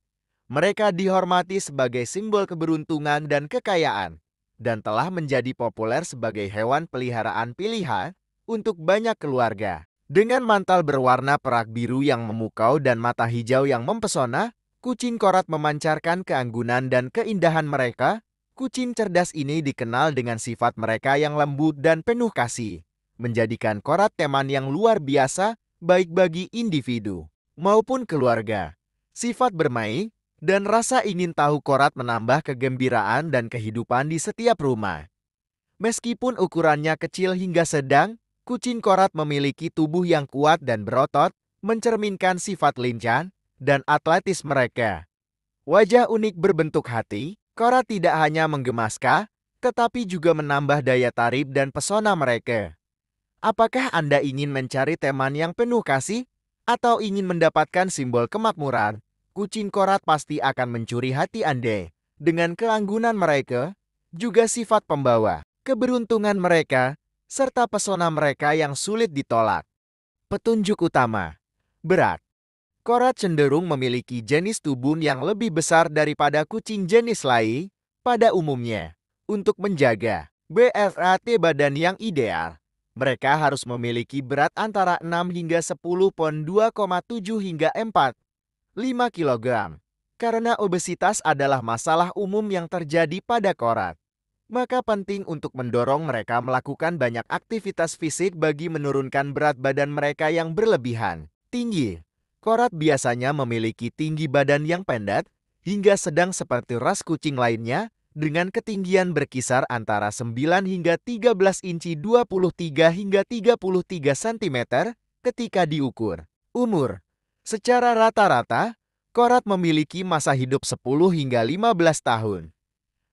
Mereka dihormati sebagai simbol keberuntungan dan kekayaan, dan telah menjadi populer sebagai hewan peliharaan pilihan untuk banyak keluarga. Dengan mantal berwarna perak biru yang memukau dan mata hijau yang mempesona, kucing korat memancarkan keanggunan dan keindahan mereka. Kucing cerdas ini dikenal dengan sifat mereka yang lembut dan penuh kasih, menjadikan korat teman yang luar biasa baik bagi individu maupun keluarga. Sifat bermain dan rasa ingin tahu korat menambah kegembiraan dan kehidupan di setiap rumah. Meskipun ukurannya kecil hingga sedang, kucing korat memiliki tubuh yang kuat dan berotot, mencerminkan sifat lincah dan atletis mereka. Wajah unik berbentuk hati, korat tidak hanya menggemaskan, tetapi juga menambah daya tarik dan pesona mereka. Apakah Anda ingin mencari teman yang penuh kasih? Atau ingin mendapatkan simbol kemakmuran? Kucing korat pasti akan mencuri hati Anda. Dengan keanggunan mereka, juga sifat pembawa, keberuntungan mereka, serta pesona mereka yang sulit ditolak. Petunjuk utama. Berat. Korat cenderung memiliki jenis tubuh yang lebih besar daripada kucing jenis lain pada umumnya. Untuk menjaga BFAT badan yang ideal, mereka harus memiliki berat antara 6 hingga 10 pon 2,7 hingga 4,5 kg. Karena obesitas adalah masalah umum yang terjadi pada korat, maka penting untuk mendorong mereka melakukan banyak aktivitas fisik bagi menurunkan berat badan mereka yang berlebihan. Tinggi. Korat biasanya memiliki tinggi badan yang pendek hingga sedang seperti ras kucing lainnya, dengan ketinggian berkisar antara 9 hingga 13 inci 23 hingga 33 cm ketika diukur. Umur. Secara rata-rata, korat memiliki masa hidup 10 hingga 15 tahun.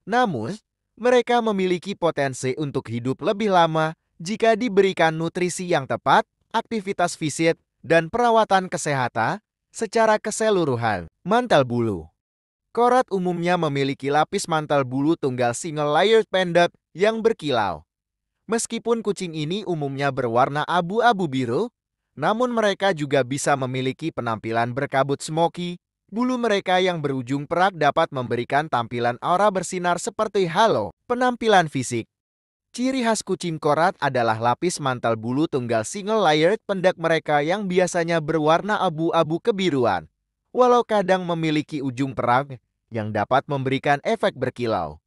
Namun, mereka memiliki potensi untuk hidup lebih lama jika diberikan nutrisi yang tepat, aktivitas fisik, dan perawatan kesehatan secara keseluruhan. Mantel bulu. Korat umumnya memiliki lapis mantel bulu tunggal single layered pendek yang berkilau. Meskipun kucing ini umumnya berwarna abu-abu biru, namun mereka juga bisa memiliki penampilan berkabut smoky. Bulu mereka yang berujung perak dapat memberikan tampilan aura bersinar seperti halo. Penampilan fisik. Ciri khas kucing korat adalah lapis mantel bulu tunggal single layered pendek mereka yang biasanya berwarna abu-abu kebiruan, walau kadang memiliki ujung perak yang dapat memberikan efek berkilau.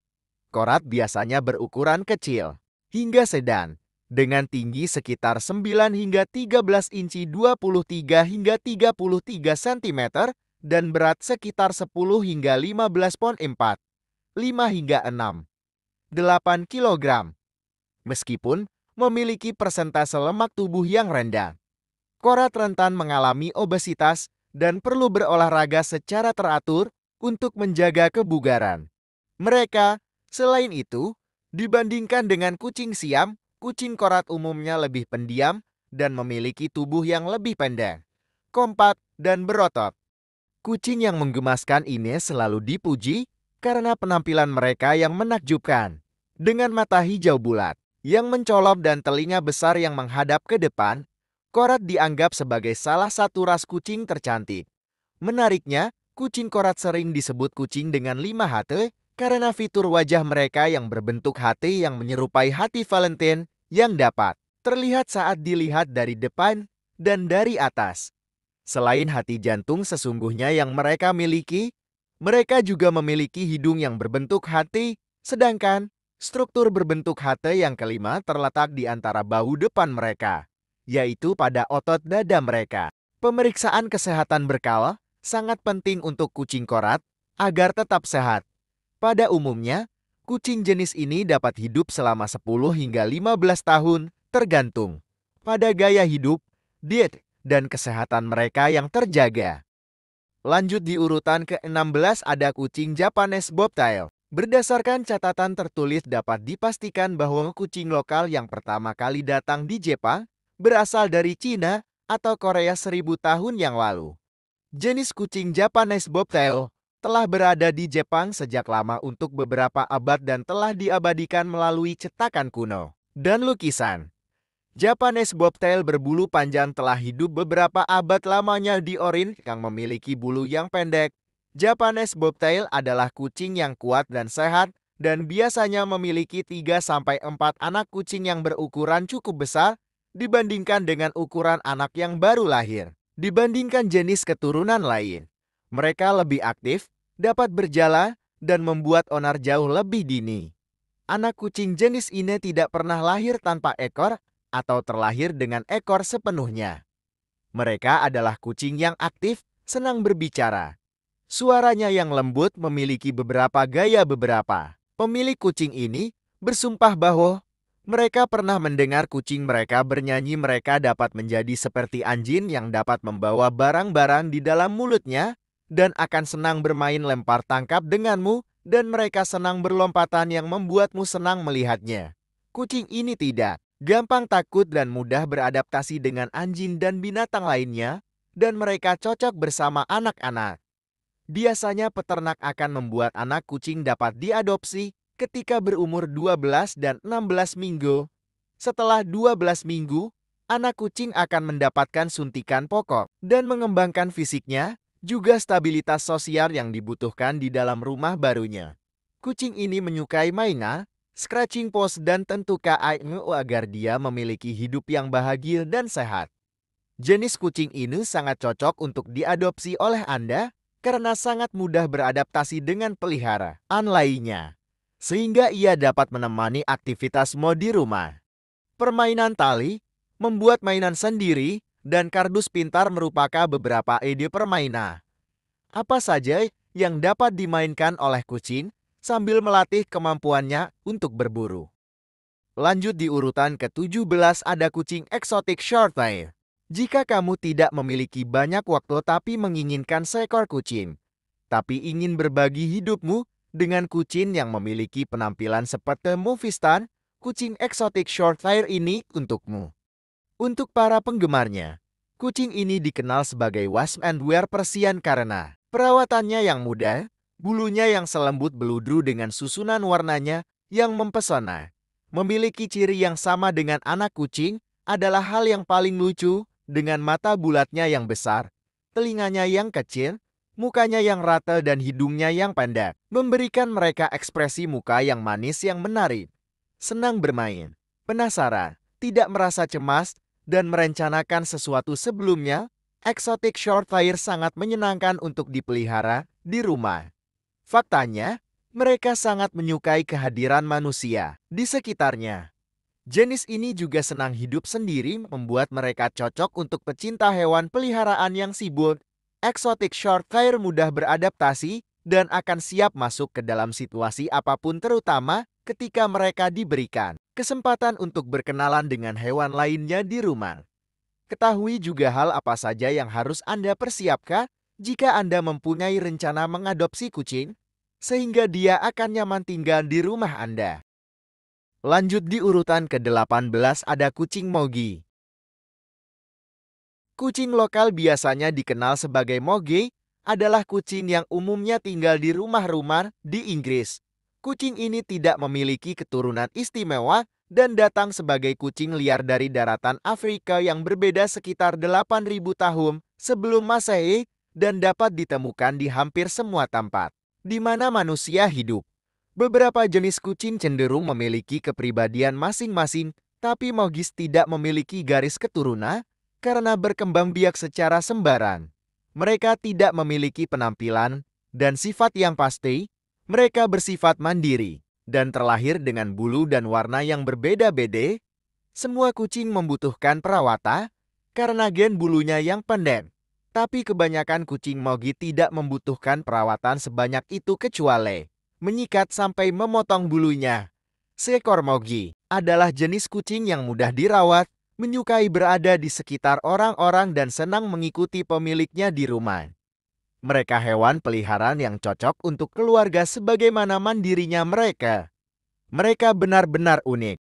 Korat biasanya berukuran kecil hingga sedang, dengan tinggi sekitar 9 hingga 13 inci 23 hingga 33 cm dan berat sekitar 10 hingga 15 pon 4,5 hingga 6,8 kg. Meskipun memiliki persentase lemak tubuh yang rendah, korat rentan mengalami obesitas dan perlu berolahraga secara teratur untuk menjaga kebugaran. Mereka, selain itu, dibandingkan dengan kucing Siam, kucing korat umumnya lebih pendiam dan memiliki tubuh yang lebih pendek, kompak, dan berotot. Kucing yang menggemaskan ini selalu dipuji karena penampilan mereka yang menakjubkan, dengan mata hijau bulat yang mencolok dan telinga besar yang menghadap ke depan. Korat dianggap sebagai salah satu ras kucing tercantik. Menariknya, kucing korat sering disebut kucing dengan 5 hati karena fitur wajah mereka yang berbentuk hati yang menyerupai hati Valentine yang dapat terlihat saat dilihat dari depan dan dari atas. Selain hati jantung sesungguhnya yang mereka miliki, mereka juga memiliki hidung yang berbentuk hati, sedangkan struktur berbentuk hati yang kelima terletak di antara bahu depan mereka, yaitu pada otot dada mereka. Pemeriksaan kesehatan berkala sangat penting untuk kucing korat agar tetap sehat. Pada umumnya, kucing jenis ini dapat hidup selama 10 hingga 15 tahun, tergantung pada gaya hidup, diet, dan kesehatan mereka yang terjaga. Lanjut di urutan ke-16 ada kucing Japanese Bobtail. Berdasarkan catatan tertulis dapat dipastikan bahwa kucing lokal yang pertama kali datang di Jepang berasal dari Cina atau Korea 1000 tahun yang lalu. Jenis kucing Japanese Bobtail telah berada di Jepang sejak lama untuk beberapa abad dan telah diabadikan melalui cetakan kuno dan lukisan. Japanese Bobtail berbulu panjang telah hidup beberapa abad lamanya di Orin yang memiliki bulu yang pendek. Japanese Bobtail adalah kucing yang kuat dan sehat dan biasanya memiliki 3-4 anak kucing yang berukuran cukup besar dibandingkan dengan ukuran anak yang baru lahir. Dibandingkan jenis keturunan lain, mereka lebih aktif, dapat berjalan, dan membuat onar jauh lebih dini. Anak kucing jenis ini tidak pernah lahir tanpa ekor atau terlahir dengan ekor sepenuhnya. Mereka adalah kucing yang aktif, senang berbicara. Suaranya yang lembut memiliki beberapa gaya beberapa. Pemilik kucing ini bersumpah bahwa mereka pernah mendengar kucing mereka bernyanyi. Mereka dapat menjadi seperti anjing yang dapat membawa barang-barang di dalam mulutnya dan akan senang bermain lempar tangkap denganmu, dan mereka senang berlompatan yang membuatmu senang melihatnya. Kucing ini tidak gampang takut dan mudah beradaptasi dengan anjing dan binatang lainnya, dan mereka cocok bersama anak-anak. Biasanya peternak akan membuat anak kucing dapat diadopsi ketika berumur 12 dan 16 minggu. Setelah 12 minggu, anak kucing akan mendapatkan suntikan pokok dan mengembangkan fisiknya, juga stabilitas sosial yang dibutuhkan di dalam rumah barunya. Kucing ini menyukai mainan, scratching paws, dan tentu KAINGU agar dia memiliki hidup yang bahagia dan sehat. Jenis kucing ini sangat cocok untuk diadopsi oleh Anda karena sangat mudah beradaptasi dengan peliharaan lainnya, sehingga ia dapat menemani aktivitasmu di rumah. Permainan tali, membuat mainan sendiri, dan kardus pintar merupakan beberapa ide permainan. Apa saja yang dapat dimainkan oleh kucing sambil melatih kemampuannya untuk berburu. Lanjut di urutan ke-17 ada kucing eksotik Shorthair. Jika kamu tidak memiliki banyak waktu tapi menginginkan seekor kucing, tapi ingin berbagi hidupmu dengan kucing yang memiliki penampilan seperti Movistan, kucing eksotik Shorthair ini untukmu. Untuk para penggemarnya, kucing ini dikenal sebagai Wash and Wear Persian karena perawatannya yang mudah, bulunya yang selembut beludru dengan susunan warnanya yang mempesona. Memiliki ciri yang sama dengan anak kucing adalah hal yang paling lucu, dengan mata bulatnya yang besar, telinganya yang kecil, mukanya yang rata, dan hidungnya yang pendek, memberikan mereka ekspresi muka yang manis yang menarik. Senang bermain, penasaran, tidak merasa cemas, dan merencanakan sesuatu sebelumnya, eksotik Shorthair sangat menyenangkan untuk dipelihara di rumah. Faktanya, mereka sangat menyukai kehadiran manusia di sekitarnya. Jenis ini juga senang hidup sendiri, membuat mereka cocok untuk pecinta hewan peliharaan yang sibuk. Eksotik Shorthair mudah beradaptasi dan akan siap masuk ke dalam situasi apapun, terutama ketika mereka diberikan kesempatan untuk berkenalan dengan hewan lainnya di rumah. Ketahui juga hal apa saja yang harus Anda persiapkan jika Anda mempunyai rencana mengadopsi kucing, sehingga dia akan nyaman tinggal di rumah Anda. Lanjut di urutan ke-18 ada kucing Mogi. Kucing lokal biasanya dikenal sebagai Mogi adalah kucing yang umumnya tinggal di rumah-rumah di Inggris. Kucing ini tidak memiliki keturunan istimewa dan datang sebagai kucing liar dari daratan Afrika yang berbeda sekitar 8.000 tahun sebelum Masehi dan dapat ditemukan di hampir semua tempat di mana manusia hidup. Beberapa jenis kucing cenderung memiliki kepribadian masing-masing, tapi Mogis tidak memiliki garis keturunan karena berkembang biak secara sembaran. Mereka tidak memiliki penampilan dan sifat yang pasti. Mereka bersifat mandiri dan terlahir dengan bulu dan warna yang berbeda-beda. Semua kucing membutuhkan perawatan karena gen bulunya yang pendek. Tapi kebanyakan kucing Mogi tidak membutuhkan perawatan sebanyak itu kecuali menyikat sampai memotong bulunya. Seekor Mogi adalah jenis kucing yang mudah dirawat, menyukai berada di sekitar orang-orang, dan senang mengikuti pemiliknya di rumah. Mereka hewan peliharaan yang cocok untuk keluarga sebagaimana mandirinya mereka. Mereka benar-benar unik.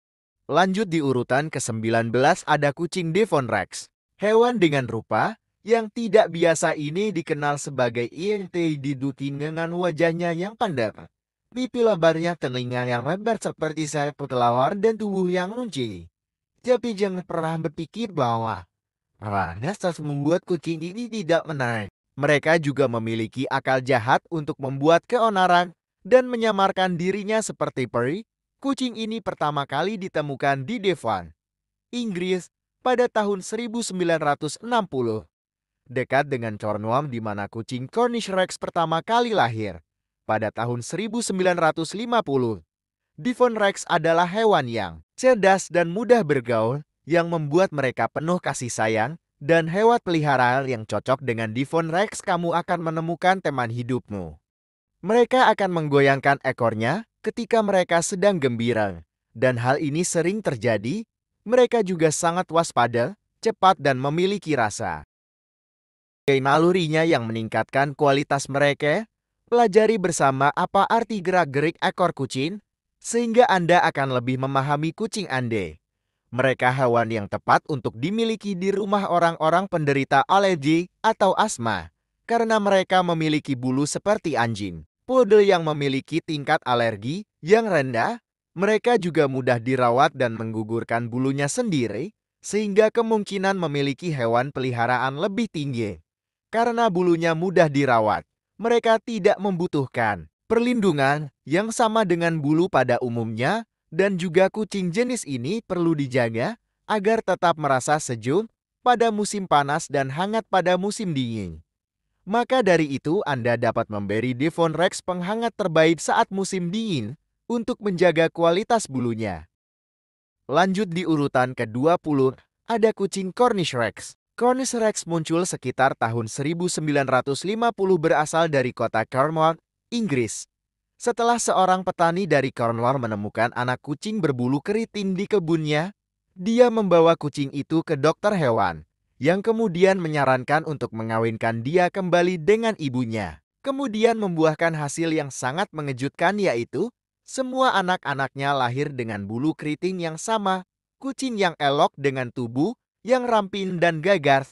Lanjut di urutan ke-19 ada kucing Devon Rex. Hewan dengan rupa yang tidak biasa ini dikenal sebagai INT didukin dengan wajahnya yang pendek, pipi lebarnya, telinga yang lebar seperti sayap kelelawar, dan tubuh yang runcing. Tapi jangan pernah berpikir bahwa dasar membuat kucing ini tidak menarik. Mereka juga memiliki akal jahat untuk membuat keonaran dan menyamarkan dirinya seperti peri. Kucing ini pertama kali ditemukan di Devon, Inggris pada tahun 1960, dekat dengan Cornwall di mana kucing Cornish Rex pertama kali lahir. Pada tahun 1950, Devon Rex adalah hewan yang cerdas dan mudah bergaul, yang membuat mereka penuh kasih sayang, dan hewan peliharaan yang cocok dengan Devon Rex. Kamu akan menemukan teman hidupmu. Mereka akan menggoyangkan ekornya ketika mereka sedang gembira, dan hal ini sering terjadi. Mereka juga sangat waspada, cepat, dan memiliki rasa. Nalurinya yang meningkatkan kualitas mereka. Pelajari bersama apa arti gerak-gerik ekor kucing, sehingga Anda akan lebih memahami kucing Anda. Mereka hewan yang tepat untuk dimiliki di rumah orang-orang penderita alergi atau asma, karena mereka memiliki bulu seperti anjing. Poodle yang memiliki tingkat alergi yang rendah, mereka juga mudah dirawat dan menggugurkan bulunya sendiri, sehingga kemungkinan memiliki hewan peliharaan lebih tinggi. Karena bulunya mudah dirawat, mereka tidak membutuhkan perlindungan yang sama dengan bulu pada umumnya, dan juga kucing jenis ini perlu dijaga agar tetap merasa sejuk pada musim panas dan hangat pada musim dingin. Maka dari itu Anda dapat memberi Devon Rex penghangat terbaik saat musim dingin untuk menjaga kualitas bulunya. Lanjut di urutan ke-20, ada kucing Cornish Rex. Cornish Rex muncul sekitar tahun 1950 berasal dari kota Cornwall, Inggris. Setelah seorang petani dari Cornwall menemukan anak kucing berbulu keriting di kebunnya, dia membawa kucing itu ke dokter hewan, yang kemudian menyarankan untuk mengawinkan dia kembali dengan ibunya. Kemudian membuahkan hasil yang sangat mengejutkan, yaitu semua anak-anaknya lahir dengan bulu keriting yang sama, kucing yang elok dengan tubuh yang ramping dan gagah.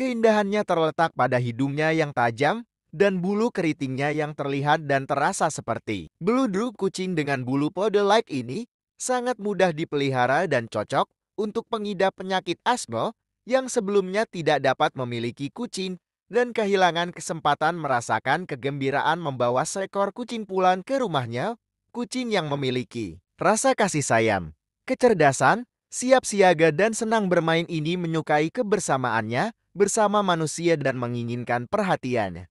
Keindahannya terletak pada hidungnya yang tajam, dan bulu keritingnya yang terlihat dan terasa seperti bluedrug. Kucing dengan bulu poodle-like ini sangat mudah dipelihara dan cocok untuk pengidap penyakit asma yang sebelumnya tidak dapat memiliki kucing dan kehilangan kesempatan merasakan kegembiraan membawa seekor kucing pulang ke rumahnya. Kucing yang memiliki rasa kasih sayang, kecerdasan, siap siaga, dan senang bermain ini menyukai kebersamaannya bersama manusia dan menginginkan perhatian.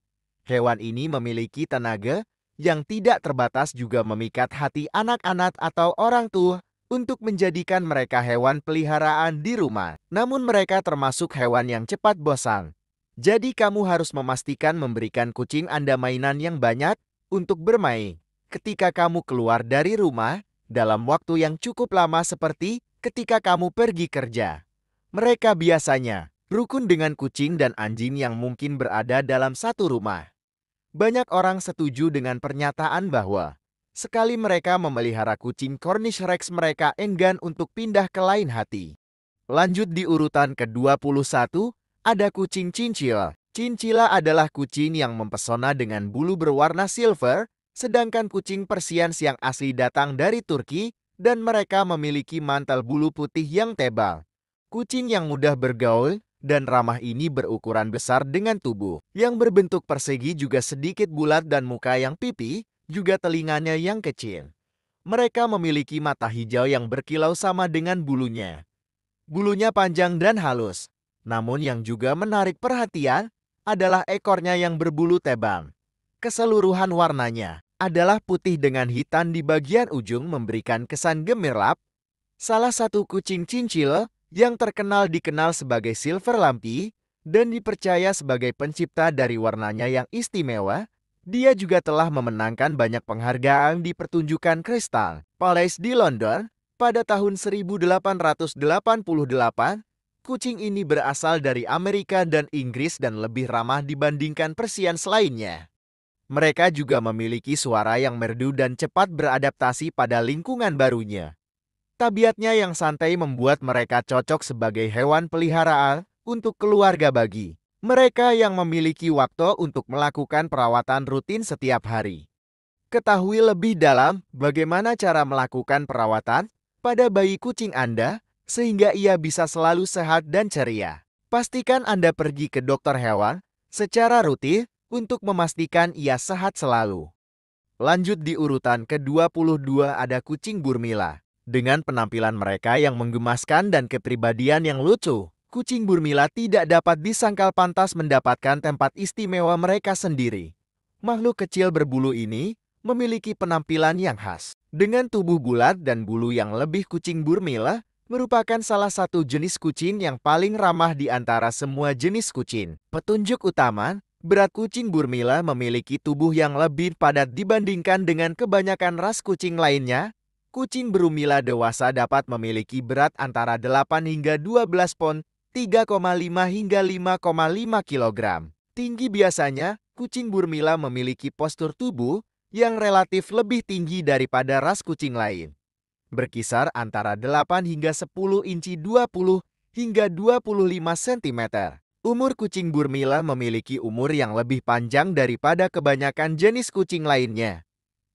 Hewan ini memiliki tenaga yang tidak terbatas, juga memikat hati anak-anak atau orang tua untuk menjadikan mereka hewan peliharaan di rumah. Namun mereka termasuk hewan yang cepat bosan. Jadi kamu harus memastikan memberikan kucing Anda mainan yang banyak untuk bermain ketika kamu keluar dari rumah dalam waktu yang cukup lama, seperti ketika kamu pergi kerja. Mereka biasanya rukun dengan kucing dan anjing yang mungkin berada dalam satu rumah. Banyak orang setuju dengan pernyataan bahwa sekali mereka memelihara kucing Cornish Rex, mereka enggan untuk pindah ke lain hati. Lanjut di urutan ke-21, ada kucing Chinchilla. Chinchilla adalah kucing yang mempesona dengan bulu berwarna silver, sedangkan kucing Persians yang asli datang dari Turki, dan mereka memiliki mantel bulu putih yang tebal. Kucing yang mudah bergaul dan ramah ini berukuran besar dengan tubuh yang berbentuk persegi, juga sedikit bulat, dan muka yang pipi, juga telinganya yang kecil. Mereka memiliki mata hijau yang berkilau sama dengan bulunya. Bulunya panjang dan halus. Namun yang juga menarik perhatian adalah ekornya yang berbulu tebal. Keseluruhan warnanya adalah putih dengan hitam di bagian ujung, memberikan kesan gemerlap. Salah satu kucing Chinchilla yang terkenal dikenal sebagai Silver Lampi dan dipercaya sebagai pencipta dari warnanya yang istimewa. Dia juga telah memenangkan banyak penghargaan di pertunjukan Crystal Palace di London pada tahun 1888. Kucing ini berasal dari Amerika dan Inggris dan lebih ramah dibandingkan Persians lainnya. Mereka juga memiliki suara yang merdu dan cepat beradaptasi pada lingkungan barunya. Tabiatnya yang santai membuat mereka cocok sebagai hewan peliharaan untuk keluarga bagi mereka yang memiliki waktu untuk melakukan perawatan rutin setiap hari. Ketahui lebih dalam bagaimana cara melakukan perawatan pada bayi kucing Anda sehingga ia bisa selalu sehat dan ceria. Pastikan Anda pergi ke dokter hewan secara rutin untuk memastikan ia sehat selalu. Lanjut di urutan ke-22 ada kucing Burmila. Dengan penampilan mereka yang menggemaskan dan kepribadian yang lucu, kucing Burmila tidak dapat disangkal pantas mendapatkan tempat istimewa mereka sendiri. Makhluk kecil berbulu ini memiliki penampilan yang khas. Dengan tubuh bulat dan bulu yang lebih, kucing Burmila merupakan salah satu jenis kucing yang paling ramah di antara semua jenis kucing. Petunjuk utama, berat kucing Burmila memiliki tubuh yang lebih padat dibandingkan dengan kebanyakan ras kucing lainnya. Kucing Burmila dewasa dapat memiliki berat antara 8 hingga 12 pon, 3,5 hingga 5,5 kg. Tinggi biasanya, kucing Burmila memiliki postur tubuh yang relatif lebih tinggi daripada ras kucing lain. Berkisar antara 8 hingga 10 inci 20 hingga 25 cm. Umur kucing Burmila memiliki umur yang lebih panjang daripada kebanyakan jenis kucing lainnya.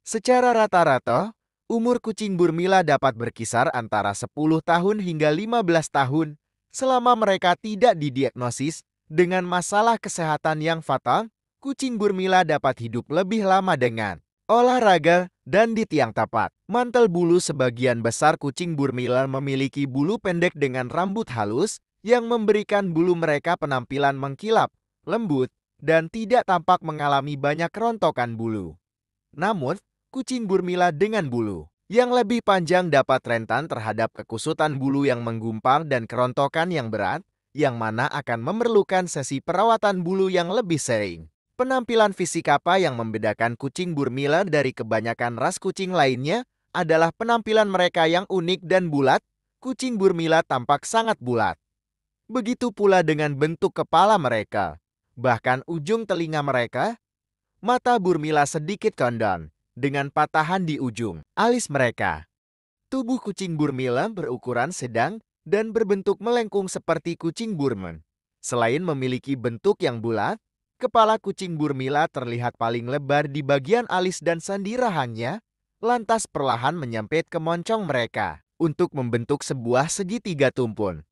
Secara rata-rata, umur kucing Burmila dapat berkisar antara 10 tahun hingga 15 tahun selama mereka tidak didiagnosis dengan masalah kesehatan yang fatal. Kucing Burmila dapat hidup lebih lama dengan olahraga dan diet yang tepat. Mantel bulu. Sebagian besar kucing Burmila memiliki bulu pendek dengan rambut halus yang memberikan bulu mereka penampilan mengkilap, lembut, dan tidak tampak mengalami banyak rontokan bulu. Namun, kucing Burmila dengan bulu yang lebih panjang dapat rentan terhadap kekusutan bulu yang menggumpal dan kerontokan yang berat, yang mana akan memerlukan sesi perawatan bulu yang lebih sering. Penampilan fisik apa yang membedakan kucing Burmila dari kebanyakan ras kucing lainnya adalah penampilan mereka yang unik dan bulat. Kucing Burmila tampak sangat bulat. Begitu pula dengan bentuk kepala mereka. Bahkan ujung telinga mereka. Mata Burmila sedikit condong, dengan patahan di ujung alis mereka. Tubuh kucing Burmila berukuran sedang dan berbentuk melengkung seperti kucing Burman. Selain memiliki bentuk yang bulat, kepala kucing Burmila terlihat paling lebar di bagian alis dan sandirahannya, lantas perlahan menyempit ke moncong mereka untuk membentuk sebuah segitiga tumpul.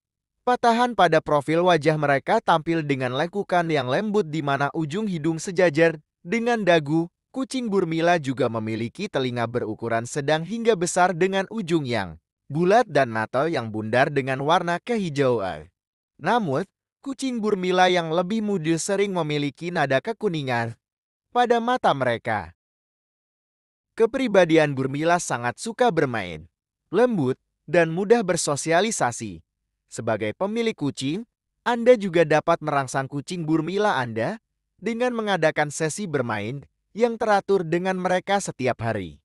Patahan pada profil wajah mereka tampil dengan lekukan yang lembut di mana ujung hidung sejajar dengan dagu. Kucing Burmila juga memiliki telinga berukuran sedang hingga besar dengan ujung yang bulat dan mata yang bundar dengan warna kehijauan. Namun, kucing Burmila yang lebih muda sering memiliki nada kekuningan pada mata mereka. Kepribadian Burmila sangat suka bermain, lembut, dan mudah bersosialisasi. Sebagai pemilik kucing, Anda juga dapat merangsang kucing Burmila Anda dengan mengadakan sesi bermain yang teratur dengan mereka setiap hari.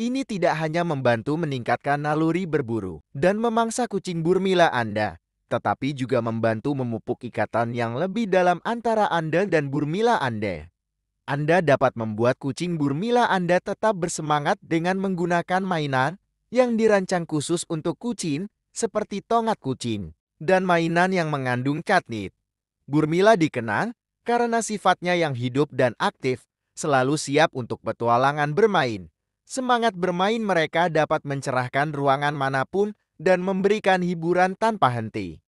Ini tidak hanya membantu meningkatkan naluri berburu dan memangsa kucing Burmila Anda, tetapi juga membantu memupuk ikatan yang lebih dalam antara Anda dan Burmila Anda. Anda dapat membuat kucing Burmila Anda tetap bersemangat dengan menggunakan mainan yang dirancang khusus untuk kucing, seperti tongkat kucing dan mainan yang mengandung catnip. Burmila dikenal karena sifatnya yang hidup dan aktif, selalu siap untuk petualangan bermain. Semangat bermain mereka dapat mencerahkan ruangan manapun dan memberikan hiburan tanpa henti.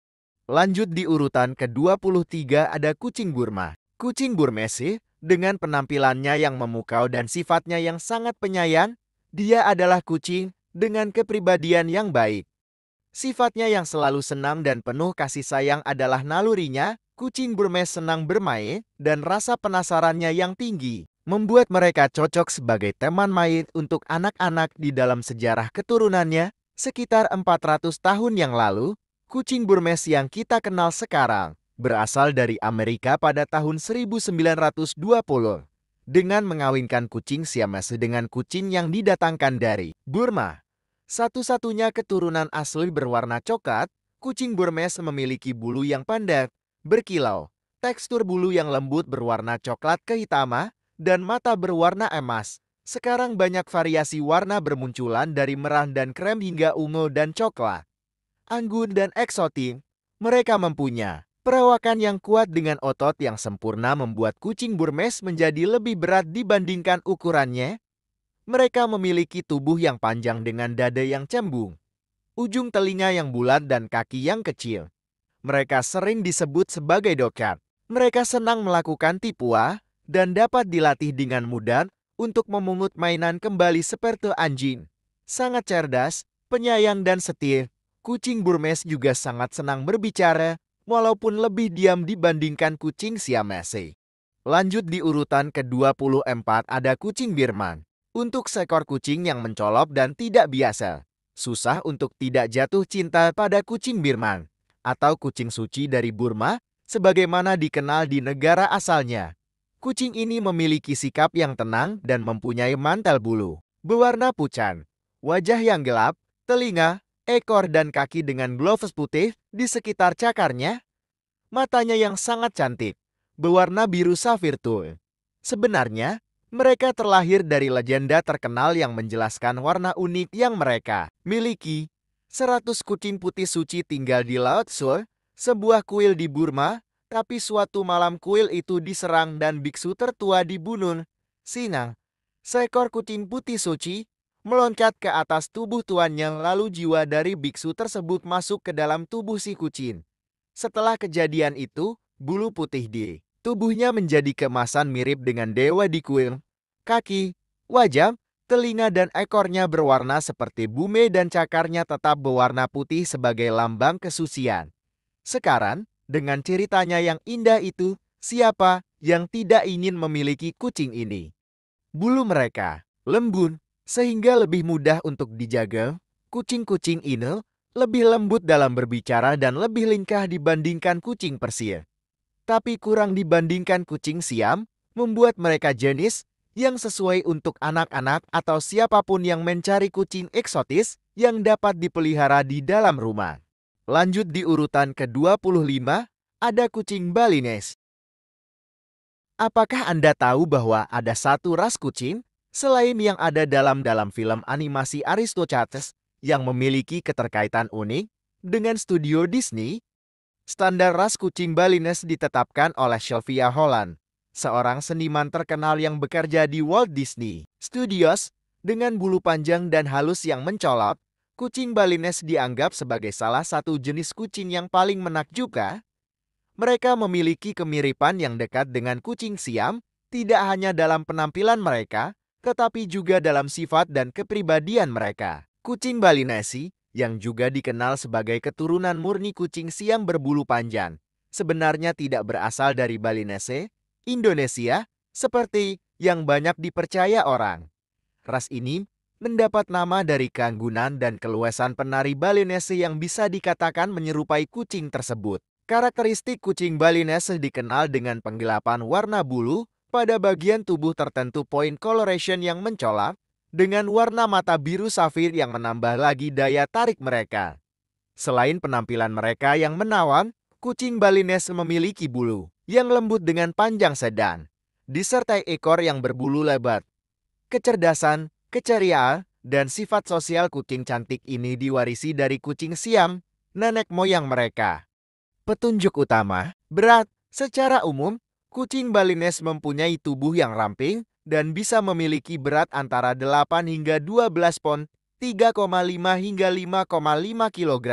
Lanjut di urutan ke-23 ada kucing Burma. Kucing Burmese, dengan penampilannya yang memukau dan sifatnya yang sangat penyayang, dia adalah kucing dengan kepribadian yang baik. Sifatnya yang selalu senang dan penuh kasih sayang adalah nalurinya. Kucing Burmese senang bermain dan rasa penasarannya yang tinggi membuat mereka cocok sebagai teman main untuk anak-anak. Di dalam sejarah keturunannya, sekitar 400 tahun yang lalu, kucing Burmese yang kita kenal sekarang berasal dari Amerika pada tahun 1920 dengan mengawinkan kucing Siamese dengan kucing yang didatangkan dari Burma. Satu-satunya keturunan asli berwarna coklat, kucing Burmese memiliki bulu yang pendek, berkilau, tekstur bulu yang lembut berwarna coklat kehitaman, dan mata berwarna emas. Sekarang banyak variasi warna bermunculan dari merah dan krem hingga ungu dan coklat. Anggun dan eksotik, mereka mempunyai perawakan yang kuat dengan otot yang sempurna membuat kucing Burmese menjadi lebih berat dibandingkan ukurannya. Mereka memiliki tubuh yang panjang dengan dada yang cembung. ujung telinga yang bulat dan kaki yang kecil. Mereka sering disebut sebagai dokat. Mereka senang melakukan tipuan dan dapat dilatih dengan mudah untuk memungut mainan kembali seperti anjing. Sangat cerdas, penyayang dan setia, kucing Burmese juga sangat senang berbicara, walaupun lebih diam dibandingkan kucing Siamese. Lanjut di urutan ke-24 ada kucing Birman. Untuk seekor kucing yang mencolok dan tidak biasa, susah untuk tidak jatuh cinta pada kucing Birman atau kucing suci dari Burma, sebagaimana dikenal di negara asalnya. Kucing ini memiliki sikap yang tenang dan mempunyai mantel bulu berwarna pucat, wajah yang gelap, telinga, ekor dan kaki dengan gloves putih di sekitar cakarnya. Matanya yang sangat cantik, berwarna biru safir tuh. Sebenarnya, mereka terlahir dari legenda terkenal yang menjelaskan warna unik yang mereka miliki. 100 kucing putih suci tinggal di Laut Sul, sebuah kuil di Burma, tapi suatu malam kuil itu diserang dan biksu tertua dibunuh. Sinang, seekor kucing putih suci, meloncat ke atas tubuh tuannya lalu jiwa dari biksu tersebut masuk ke dalam tubuh si kucing. Setelah kejadian itu, bulu putih di tubuhnya menjadi kemasan mirip dengan dewa di kuil. Kaki, wajah, telinga dan ekornya berwarna seperti bume dan cakarnya tetap berwarna putih sebagai lambang kesucian. Sekarang, dengan ceritanya yang indah itu, siapa yang tidak ingin memiliki kucing ini? Bulu mereka lembut, sehingga lebih mudah untuk dijaga. Kucing-kucing ini lebih lembut dalam berbicara dan lebih lincah dibandingkan kucing Persia. Tapi kurang dibandingkan kucing Siam, membuat mereka jenis yang sesuai untuk anak-anak atau siapapun yang mencari kucing eksotis yang dapat dipelihara di dalam rumah. Lanjut di urutan ke-25, ada kucing Balinese. Apakah Anda tahu bahwa ada satu ras kucing selain yang ada dalam film animasi Aristochats yang memiliki keterkaitan unik dengan studio Disney? Standar ras kucing Balinese ditetapkan oleh Sylvia Holland, seorang seniman terkenal yang bekerja di Walt Disney Studios. Dengan bulu panjang dan halus yang mencolok, kucing Balinese dianggap sebagai salah satu jenis kucing yang paling menakjubkan. Mereka memiliki kemiripan yang dekat dengan kucing Siam, tidak hanya dalam penampilan mereka, tetapi juga dalam sifat dan kepribadian mereka. Kucing Balinese, yang juga dikenal sebagai keturunan murni kucing Siam berbulu panjang, sebenarnya tidak berasal dari Balinese, Indonesia, seperti yang banyak dipercaya orang. Ras ini mendapat nama dari keanggunan dan keluasan penari Balinese yang bisa dikatakan menyerupai kucing tersebut. Karakteristik kucing Balinese dikenal dengan penggelapan warna bulu pada bagian tubuh tertentu point coloration yang mencolok, dengan warna mata biru safir yang menambah lagi daya tarik mereka. Selain penampilan mereka yang menawan, kucing Balinese memiliki bulu yang lembut dengan panjang sedang, disertai ekor yang berbulu lebat. Kecerdasan, keceriaan, dan sifat sosial kucing cantik ini diwarisi dari kucing Siam, nenek moyang mereka. Petunjuk utama, berat. Secara umum, kucing Balinese mempunyai tubuh yang ramping dan bisa memiliki berat antara 8 hingga 12 pon, 3,5 hingga 5,5 kg.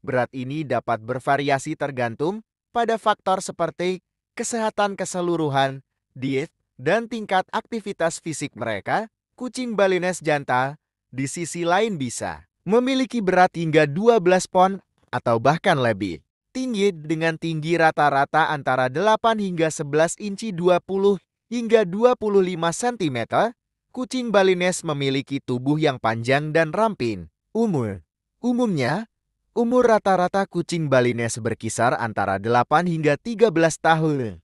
Berat ini dapat bervariasi tergantung pada faktor seperti kesehatan keseluruhan, diet, dan tingkat aktivitas fisik mereka. Kucing Balinese jantan, di sisi lain bisa memiliki berat hingga 12 pon atau bahkan lebih. Tinggi dengan tinggi rata-rata antara 8 hingga 11 inci 20 hingga 25 cm, kucing Balinese memiliki tubuh yang panjang dan ramping. Umumnya, umur rata-rata kucing Balinese berkisar antara 8 hingga 13 tahun.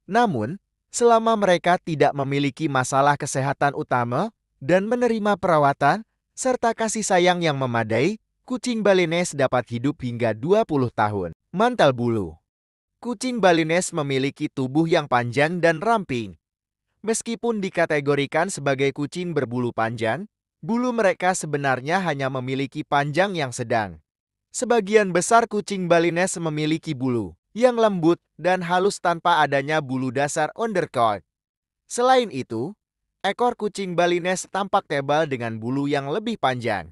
Namun, selama mereka tidak memiliki masalah kesehatan utama dan menerima perawatan serta kasih sayang yang memadai, kucing Balinese dapat hidup hingga 20 tahun. Mantel bulu. Kucing Balinese memiliki tubuh yang panjang dan ramping. Meskipun dikategorikan sebagai kucing berbulu panjang, bulu mereka sebenarnya hanya memiliki panjang yang sedang. Sebagian besar kucing Balinese memiliki bulu yang lembut dan halus tanpa adanya bulu dasar undercoat. Selain itu, ekor kucing Balinese tampak tebal dengan bulu yang lebih panjang.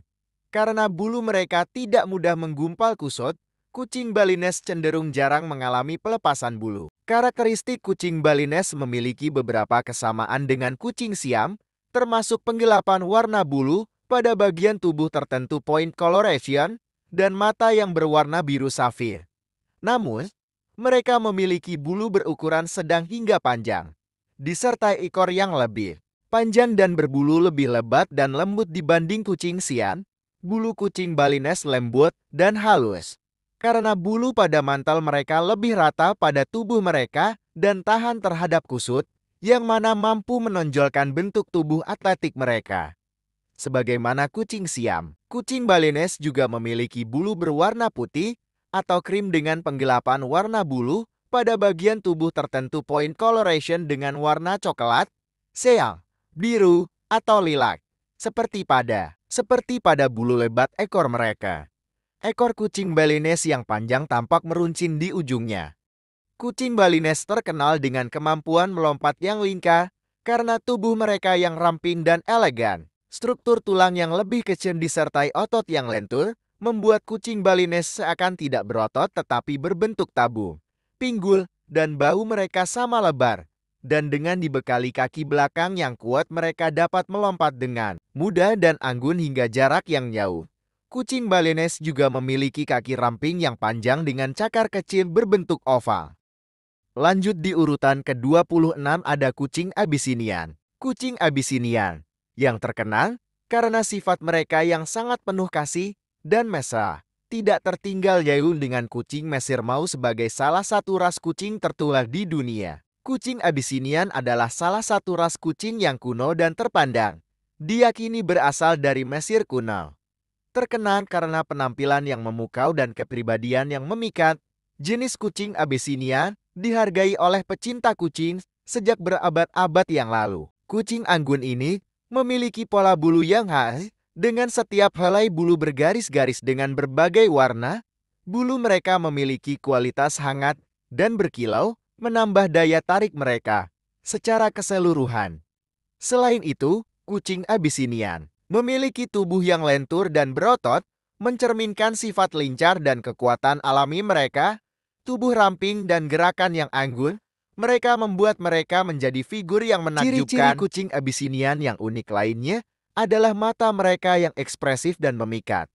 Karena bulu mereka tidak mudah menggumpal kusut, kucing Balinese cenderung jarang mengalami pelepasan bulu. Karakteristik kucing Balinese memiliki beberapa kesamaan dengan kucing Siam, termasuk penggelapan warna bulu pada bagian tubuh tertentu point coloration, dan mata yang berwarna biru safir. Namun, mereka memiliki bulu berukuran sedang hingga panjang, disertai ekor yang lebih panjang dan berbulu lebih lebat dan lembut dibanding kucing Siam. Bulu kucing Balinese lembut dan halus, karena bulu pada mantel mereka lebih rata pada tubuh mereka dan tahan terhadap kusut, yang mana mampu menonjolkan bentuk tubuh atletik mereka. Sebagaimana kucing Siam, kucing Balinese juga memiliki bulu berwarna putih atau krim dengan penggelapan warna bulu pada bagian tubuh tertentu point coloration dengan warna coklat, siang, biru, atau lilac, seperti pada bulu lebat ekor mereka. Ekor kucing Balinese yang panjang tampak meruncing di ujungnya. Kucing Balinese terkenal dengan kemampuan melompat yang lincah karena tubuh mereka yang ramping dan elegan. Struktur tulang yang lebih kecil disertai otot yang lentur membuat kucing Balinese seakan tidak berotot tetapi berbentuk tabung. Pinggul dan bahu mereka sama lebar, dan dengan dibekali kaki belakang yang kuat mereka dapat melompat dengan mudah dan anggun hingga jarak yang jauh. Kucing Balinese juga memiliki kaki ramping yang panjang dengan cakar kecil berbentuk oval. Lanjut di urutan ke-26 ada kucing Abyssinian. Kucing Abyssinian yang terkenal karena sifat mereka yang sangat penuh kasih dan mesra, tidak tertinggal jauh dengan kucing Mesir Mau sebagai salah satu ras kucing tertua di dunia. Kucing Abyssinian adalah salah satu ras kucing yang kuno dan terpandang. Diyakini berasal dari Mesir kuno. Terkenal karena penampilan yang memukau dan kepribadian yang memikat, jenis kucing Abyssinian dihargai oleh pecinta kucing sejak berabad-abad yang lalu. Kucing anggun ini memiliki pola bulu yang khas, dengan setiap helai bulu bergaris-garis dengan berbagai warna. Bulu mereka memiliki kualitas hangat dan berkilau, menambah daya tarik mereka secara keseluruhan. Selain itu, kucing Abyssinian memiliki tubuh yang lentur dan berotot, mencerminkan sifat lincah dan kekuatan alami mereka. Tubuh ramping dan gerakan yang anggun, mereka membuat mereka menjadi figur yang menakjubkan. Ciri-ciri kucing Abyssinian yang unik lainnya adalah mata mereka yang ekspresif dan memikat.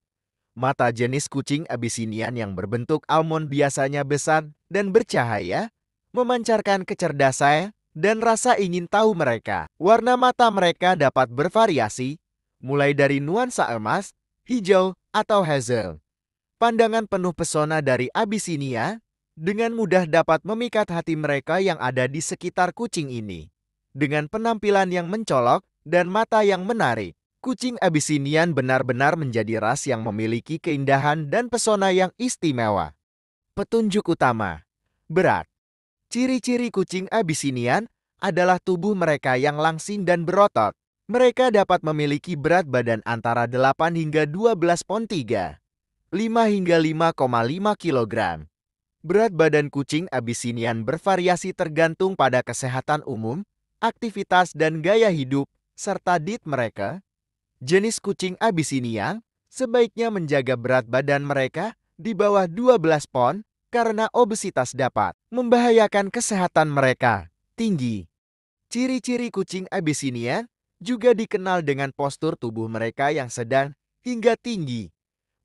Mata jenis kucing Abyssinian yang berbentuk almond biasanya besar dan bercahaya, memancarkan kecerdasan dan rasa ingin tahu mereka. Warna mata mereka dapat bervariasi, mulai dari nuansa emas, hijau, atau hazel. Pandangan penuh pesona dari Abyssinia dengan mudah dapat memikat hati mereka yang ada di sekitar kucing ini. Dengan penampilan yang mencolok dan mata yang menarik, kucing Abyssinian benar-benar menjadi ras yang memiliki keindahan dan pesona yang istimewa. Petunjuk utama: berat. Ciri-ciri kucing Abyssinian adalah tubuh mereka yang langsing dan berotot. Mereka dapat memiliki berat badan antara 8 hingga 12 pon 3, 5 hingga 5,5 kg. Berat badan kucing Abyssinian bervariasi tergantung pada kesehatan umum, aktivitas dan gaya hidup, serta diet mereka. Jenis kucing Abyssinia sebaiknya menjaga berat badan mereka di bawah 12 pon, karena obesitas dapat membahayakan kesehatan mereka. Tinggi. Ciri-ciri kucing Abyssinia juga dikenal dengan postur tubuh mereka yang sedang hingga tinggi.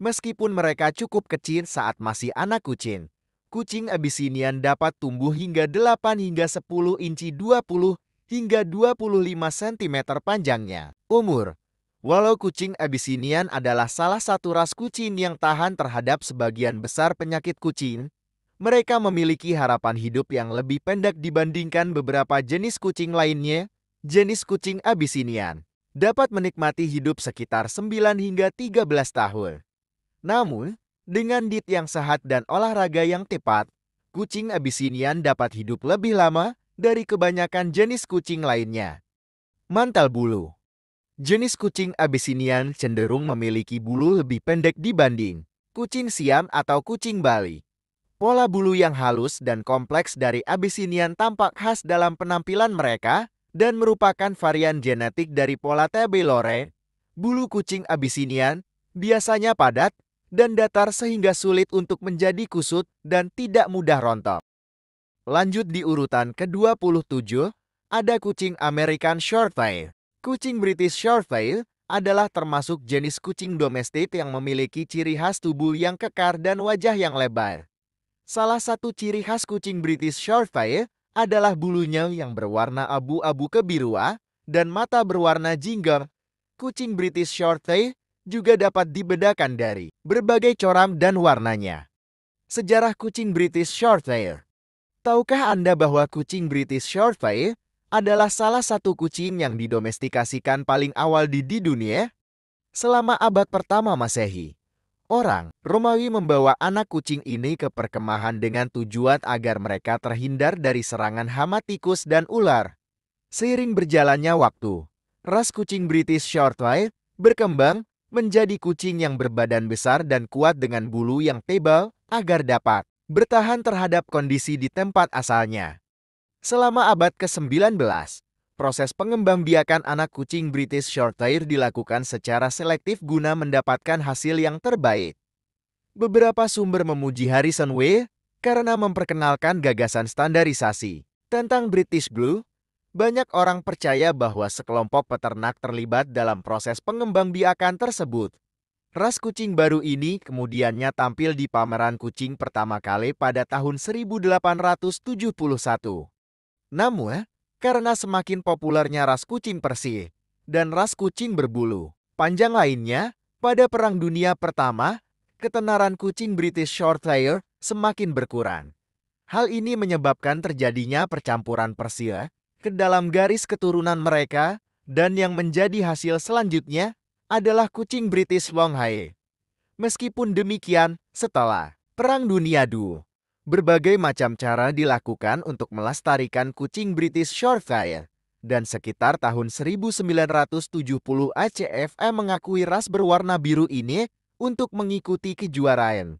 Meskipun mereka cukup kecil saat masih anak kucing, kucing Abyssinian dapat tumbuh hingga 8 hingga 10 inci 20 hingga 25 cm panjangnya. Umur. Walau kucing Abyssinian adalah salah satu ras kucing yang tahan terhadap sebagian besar penyakit kucing, mereka memiliki harapan hidup yang lebih pendek dibandingkan beberapa jenis kucing lainnya. Jenis kucing Abyssinian dapat menikmati hidup sekitar 9 hingga 13 tahun. Namun, dengan diet yang sehat dan olahraga yang tepat, kucing Abyssinian dapat hidup lebih lama dari kebanyakan jenis kucing lainnya. Mantel bulu. Jenis kucing Abyssinian cenderung memiliki bulu lebih pendek dibanding kucing Siam atau kucing Bali. Pola bulu yang halus dan kompleks dari Abyssinian tampak khas dalam penampilan mereka dan merupakan varian genetik dari pola Tabby Lore. Bulu kucing Abyssinian biasanya padat dan datar sehingga sulit untuk menjadi kusut dan tidak mudah rontok. Lanjut di urutan ke-27, ada kucing American Shorthair. Kucing British Shorthair adalah termasuk jenis kucing domestik yang memiliki ciri khas tubuh yang kekar dan wajah yang lebar. Salah satu ciri khas kucing British Shorthair adalah bulunya yang berwarna abu-abu kebiruan dan mata berwarna jingga. Kucing British Shorthair juga dapat dibedakan dari berbagai corak dan warnanya. Sejarah kucing British Shorthair. Tahukah Anda bahwa kucing British Shorthair adalah salah satu kucing yang didomestikasikan paling awal di dunia? Selama abad pertama Masehi, orang Romawi membawa anak kucing ini ke perkemahan dengan tujuan agar mereka terhindar dari serangan hama tikus dan ular. Seiring berjalannya waktu, ras kucing British Shorthair berkembang menjadi kucing yang berbadan besar dan kuat dengan bulu yang tebal agar dapat bertahan terhadap kondisi di tempat asalnya. Selama abad ke-19, proses pengembangbiakan anak kucing British Shorthair dilakukan secara selektif guna mendapatkan hasil yang terbaik. Beberapa sumber memuji Harrison W. karena memperkenalkan gagasan standarisasi tentang British Blue. Banyak orang percaya bahwa sekelompok peternak terlibat dalam proses pengembangbiakan tersebut. Ras kucing baru ini kemudiannya tampil di pameran kucing pertama kali pada tahun 1871. Namun, karena semakin populernya ras kucing Persia dan ras kucing berbulu panjang lainnya, pada Perang Dunia Pertama, ketenaran kucing British Shorthair semakin berkurang. Hal ini menyebabkan terjadinya percampuran Persia ke dalam garis keturunan mereka, dan yang menjadi hasil selanjutnya adalah kucing British Longhair. Meskipun demikian, setelah Perang Dunia II, berbagai macam cara dilakukan untuk melestarikan kucing British Shorthair, dan sekitar tahun 1970 ACFM mengakui ras berwarna biru ini untuk mengikuti kejuaraan.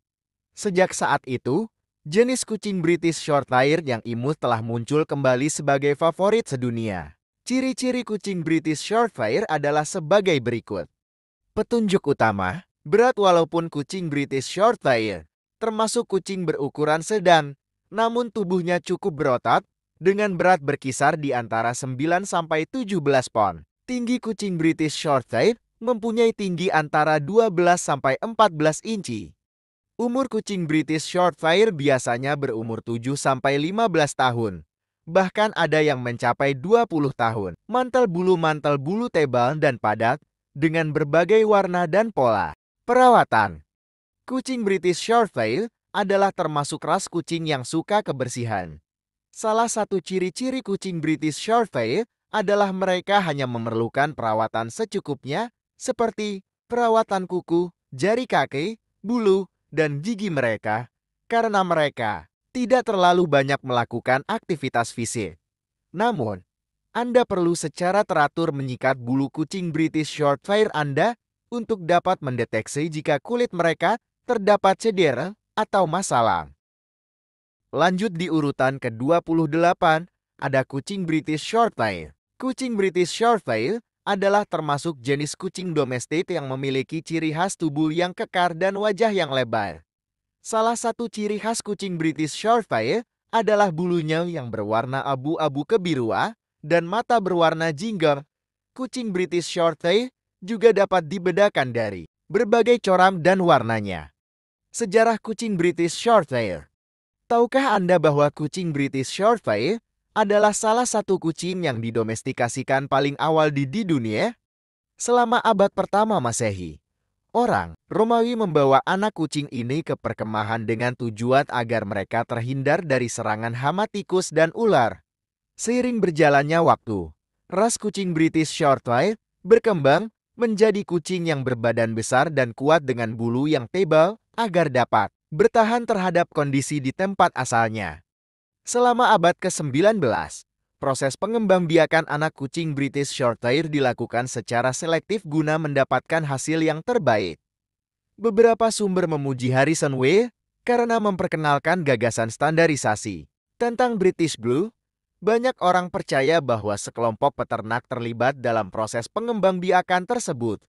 Sejak saat itu, jenis kucing British Shorthair yang imut telah muncul kembali sebagai favorit sedunia. Ciri-ciri kucing British Shorthair adalah sebagai berikut. Petunjuk utama, berat. Walaupun kucing British Shorthair termasuk kucing berukuran sedang, namun tubuhnya cukup berotot dengan berat berkisar di antara 9 sampai 17 pon. Tinggi kucing British Shorthair mempunyai tinggi antara 12 sampai 14 inci. Umur kucing British Shorthair biasanya berumur 7 sampai 15 tahun. Bahkan ada yang mencapai 20 tahun. Mantel bulu tebal dan padat dengan berbagai warna dan pola. Perawatan. Kucing British Shorthair adalah termasuk ras kucing yang suka kebersihan. Salah satu ciri-ciri kucing British Shorthair adalah mereka hanya memerlukan perawatan secukupnya, seperti perawatan kuku, jari kaki, bulu, dan gigi mereka, karena mereka tidak terlalu banyak melakukan aktivitas fisik. Namun, Anda perlu secara teratur menyikat bulu kucing British Shorthair Anda untuk dapat mendeteksi jika kulit mereka terdapat cedera atau masalah. Lanjut di urutan ke-28, ada kucing British Shorthair. Kucing British Shorthair adalah termasuk jenis kucing domestik yang memiliki ciri khas tubuh yang kekar dan wajah yang lebar. Salah satu ciri khas kucing British Shorthair adalah bulunya yang berwarna abu-abu kebiruan dan mata berwarna jingga. Kucing British Shorthair juga dapat dibedakan dari berbagai corak dan warnanya. Sejarah kucing British Shorthair. Tahukah Anda bahwa kucing British Shorthair adalah salah satu kucing yang didomestikasikan paling awal di dunia? Selama abad pertama Masehi, orang Romawi membawa anak kucing ini ke perkemahan dengan tujuan agar mereka terhindar dari serangan hama tikus dan ular. Seiring berjalannya waktu, ras kucing British Shorthair berkembang menjadi kucing yang berbadan besar dan kuat dengan bulu yang tebal agar dapat bertahan terhadap kondisi di tempat asalnya. Selama abad ke-19, proses pengembangbiakan anak kucing British Shorthair dilakukan secara selektif guna mendapatkan hasil yang terbaik. Beberapa sumber memuji Harrison W. karena memperkenalkan gagasan standarisasi tentang British Blue. Banyak orang percaya bahwa sekelompok peternak terlibat dalam proses pengembangbiakan tersebut.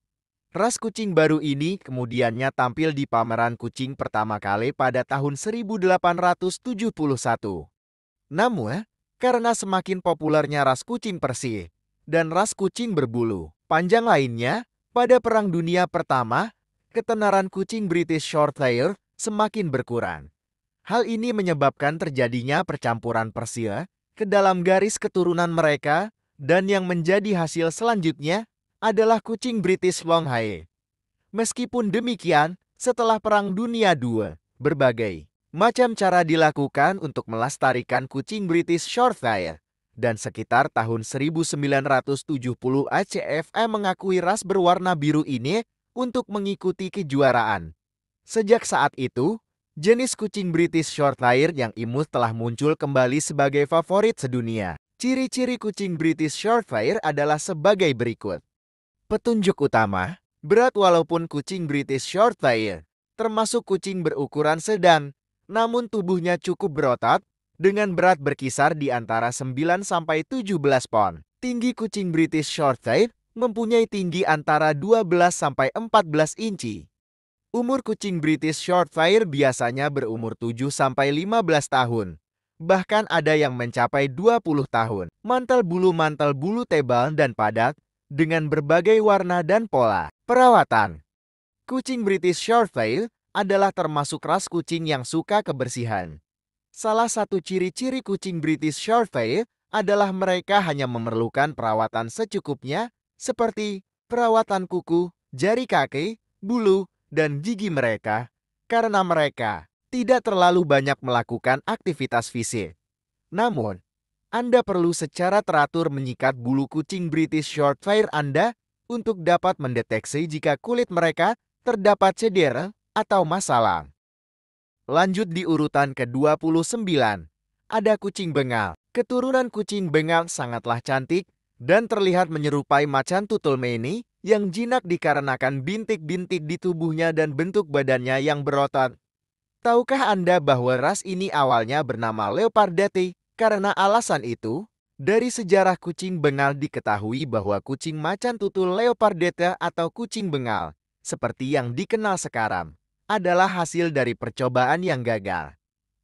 Ras kucing baru ini kemudiannya tampil di pameran kucing pertama kali pada tahun 1871. Namun, karena semakin populernya ras kucing Persia dan ras kucing berbulu panjang lainnya, pada Perang Dunia Pertama, ketenaran kucing British Shorthair semakin berkurang. Hal ini menyebabkan terjadinya percampuran Persia ke dalam garis keturunan mereka, dan yang menjadi hasil selanjutnya adalah kucing British Longhair. Meskipun demikian, setelah Perang Dunia II, berbagai macam cara dilakukan untuk melestarikan kucing British Shorthair, dan sekitar tahun 1970 ACFM mengakui ras berwarna biru ini untuk mengikuti kejuaraan. Sejak saat itu, jenis kucing British Shorthair yang imut telah muncul kembali sebagai favorit sedunia. Ciri-ciri kucing British Shorthair adalah sebagai berikut. Petunjuk utama, berat. Walaupun kucing British Shorthair termasuk kucing berukuran sedang, namun tubuhnya cukup berotot, dengan berat berkisar di antara 9 sampai 17 pon. Tinggi kucing British Shorthair mempunyai tinggi antara 12 sampai 14 inci. Umur kucing British Shorthair biasanya berumur 7 sampai 15 tahun. Bahkan ada yang mencapai 20 tahun. Mantel bulu tebal dan padat dengan berbagai warna dan pola. Perawatan. Kucing British Shorthair adalah termasuk ras kucing yang suka kebersihan. Salah satu ciri-ciri kucing British Shorthair adalah mereka hanya memerlukan perawatan secukupnya, seperti perawatan kuku, jari kaki, bulu, dan gigi mereka, karena mereka tidak terlalu banyak melakukan aktivitas fisik. Namun, Anda perlu secara teratur menyikat bulu kucing British Shorthair Anda untuk dapat mendeteksi jika kulit mereka terdapat cedera atau masalah. Lanjut di urutan ke-29, ada kucing Bengal. Keturunan kucing Bengal sangatlah cantik dan terlihat menyerupai macan tutul Maine yang jinak dikarenakan bintik-bintik di tubuhnya dan bentuk badannya yang berotot. Tahukah Anda bahwa ras ini awalnya bernama Leopardette? Karena alasan itu, dari sejarah kucing Bengal diketahui bahwa kucing macan tutul Leopardette atau kucing Bengal, seperti yang dikenal sekarang, adalah hasil dari percobaan yang gagal.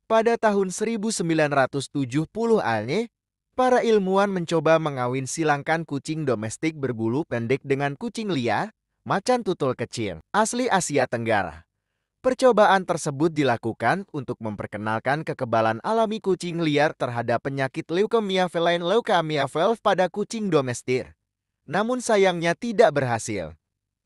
Pada tahun 1970-an, para ilmuwan mencoba mengawin silangkan kucing domestik berbulu pendek dengan kucing liar, macan tutul kecil, asli Asia Tenggara. Percobaan tersebut dilakukan untuk memperkenalkan kekebalan alami kucing liar terhadap penyakit leukemia feline leukemia valve pada kucing domestik. Namun sayangnya tidak berhasil.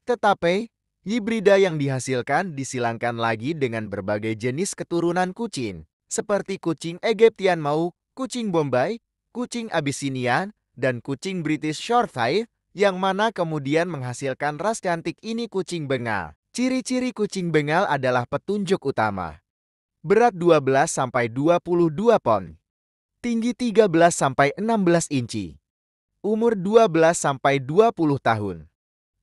Tetapi, hibrida yang dihasilkan disilangkan lagi dengan berbagai jenis keturunan kucing, seperti kucing Egyptian Mau, kucing Bombay, kucing Abyssinian, dan kucing British Shorthair, yang mana kemudian menghasilkan ras cantik ini kucing Bengal. Ciri-ciri kucing Bengal adalah petunjuk utama. Berat 12 sampai 22 pon. Tinggi 13 sampai 16 inci. Umur 12 sampai 20 tahun.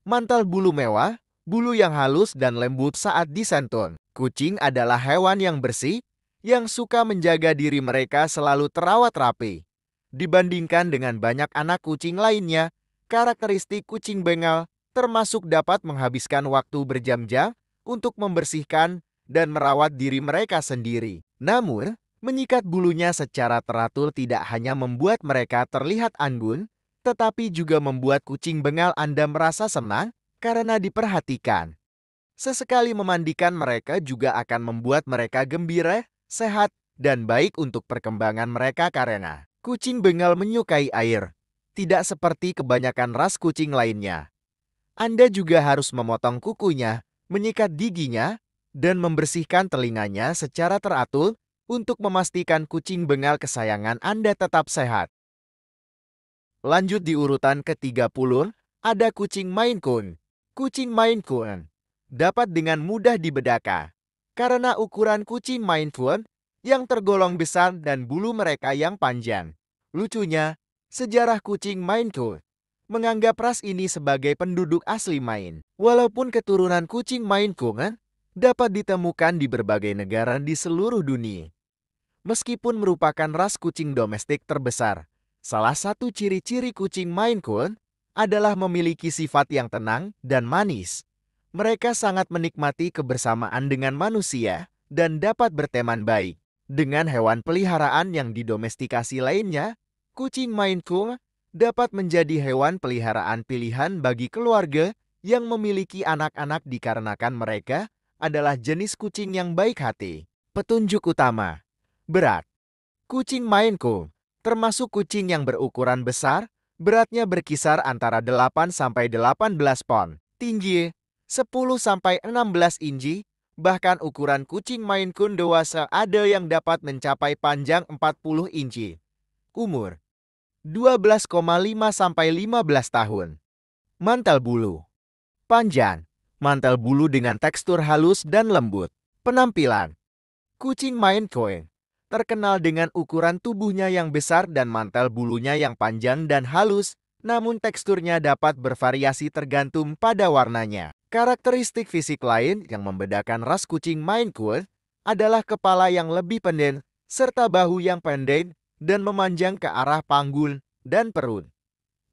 Mantel bulu mewah, bulu yang halus dan lembut saat disentuh. Kucing adalah hewan yang bersih, yang suka menjaga diri mereka selalu terawat rapi. Dibandingkan dengan banyak anak kucing lainnya, karakteristik kucing Bengal termasuk dapat menghabiskan waktu berjam-jam untuk membersihkan dan merawat diri mereka sendiri. Namun, menyikat bulunya secara teratur tidak hanya membuat mereka terlihat anggun, tetapi juga membuat kucing Bengal Anda merasa senang karena diperhatikan. Sesekali memandikan mereka juga akan membuat mereka gembira, sehat, dan baik untuk perkembangan mereka karena kucing Bengal menyukai air. Tidak seperti kebanyakan ras kucing lainnya. Anda juga harus memotong kukunya, menyikat giginya, dan membersihkan telinganya secara teratur untuk memastikan kucing Bengal kesayangan Anda tetap sehat. Lanjut di urutan ke-30, ada kucing Maine Coon. Kucing Maine Coon dapat dengan mudah dibedaka karena ukuran kucing Maine Coon yang tergolong besar dan bulu mereka yang panjang. Lucunya, sejarah kucing Maine Coon menganggap ras ini sebagai penduduk asli Maine. Walaupun keturunan kucing Maine Coon dapat ditemukan di berbagai negara di seluruh dunia. Meskipun merupakan ras kucing domestik terbesar, salah satu ciri-ciri kucing Maine Coon adalah memiliki sifat yang tenang dan manis. Mereka sangat menikmati kebersamaan dengan manusia dan dapat berteman baik dengan hewan peliharaan yang didomestikasi lainnya. Kucing Maine Coon dapat menjadi hewan peliharaan pilihan bagi keluarga yang memiliki anak-anak dikarenakan mereka adalah jenis kucing yang baik hati. Petunjuk utama: berat. Kucing Maine Coon termasuk kucing yang berukuran besar, beratnya berkisar antara 8–18 pon. Tinggi 10–16 inci, bahkan ukuran kucing Maine Coon dewasa ada yang dapat mencapai panjang 40 inci. Umur 12,5–15 tahun. Mantel bulu panjang, mantel bulu dengan tekstur halus dan lembut. Penampilan: kucing Maine Coon terkenal dengan ukuran tubuhnya yang besar dan mantel bulunya yang panjang dan halus, namun teksturnya dapat bervariasi tergantung pada warnanya. Karakteristik fisik lain yang membedakan ras kucing Maine Coon adalah kepala yang lebih pendek, serta bahu yang pendek dan memanjang ke arah panggul dan perut.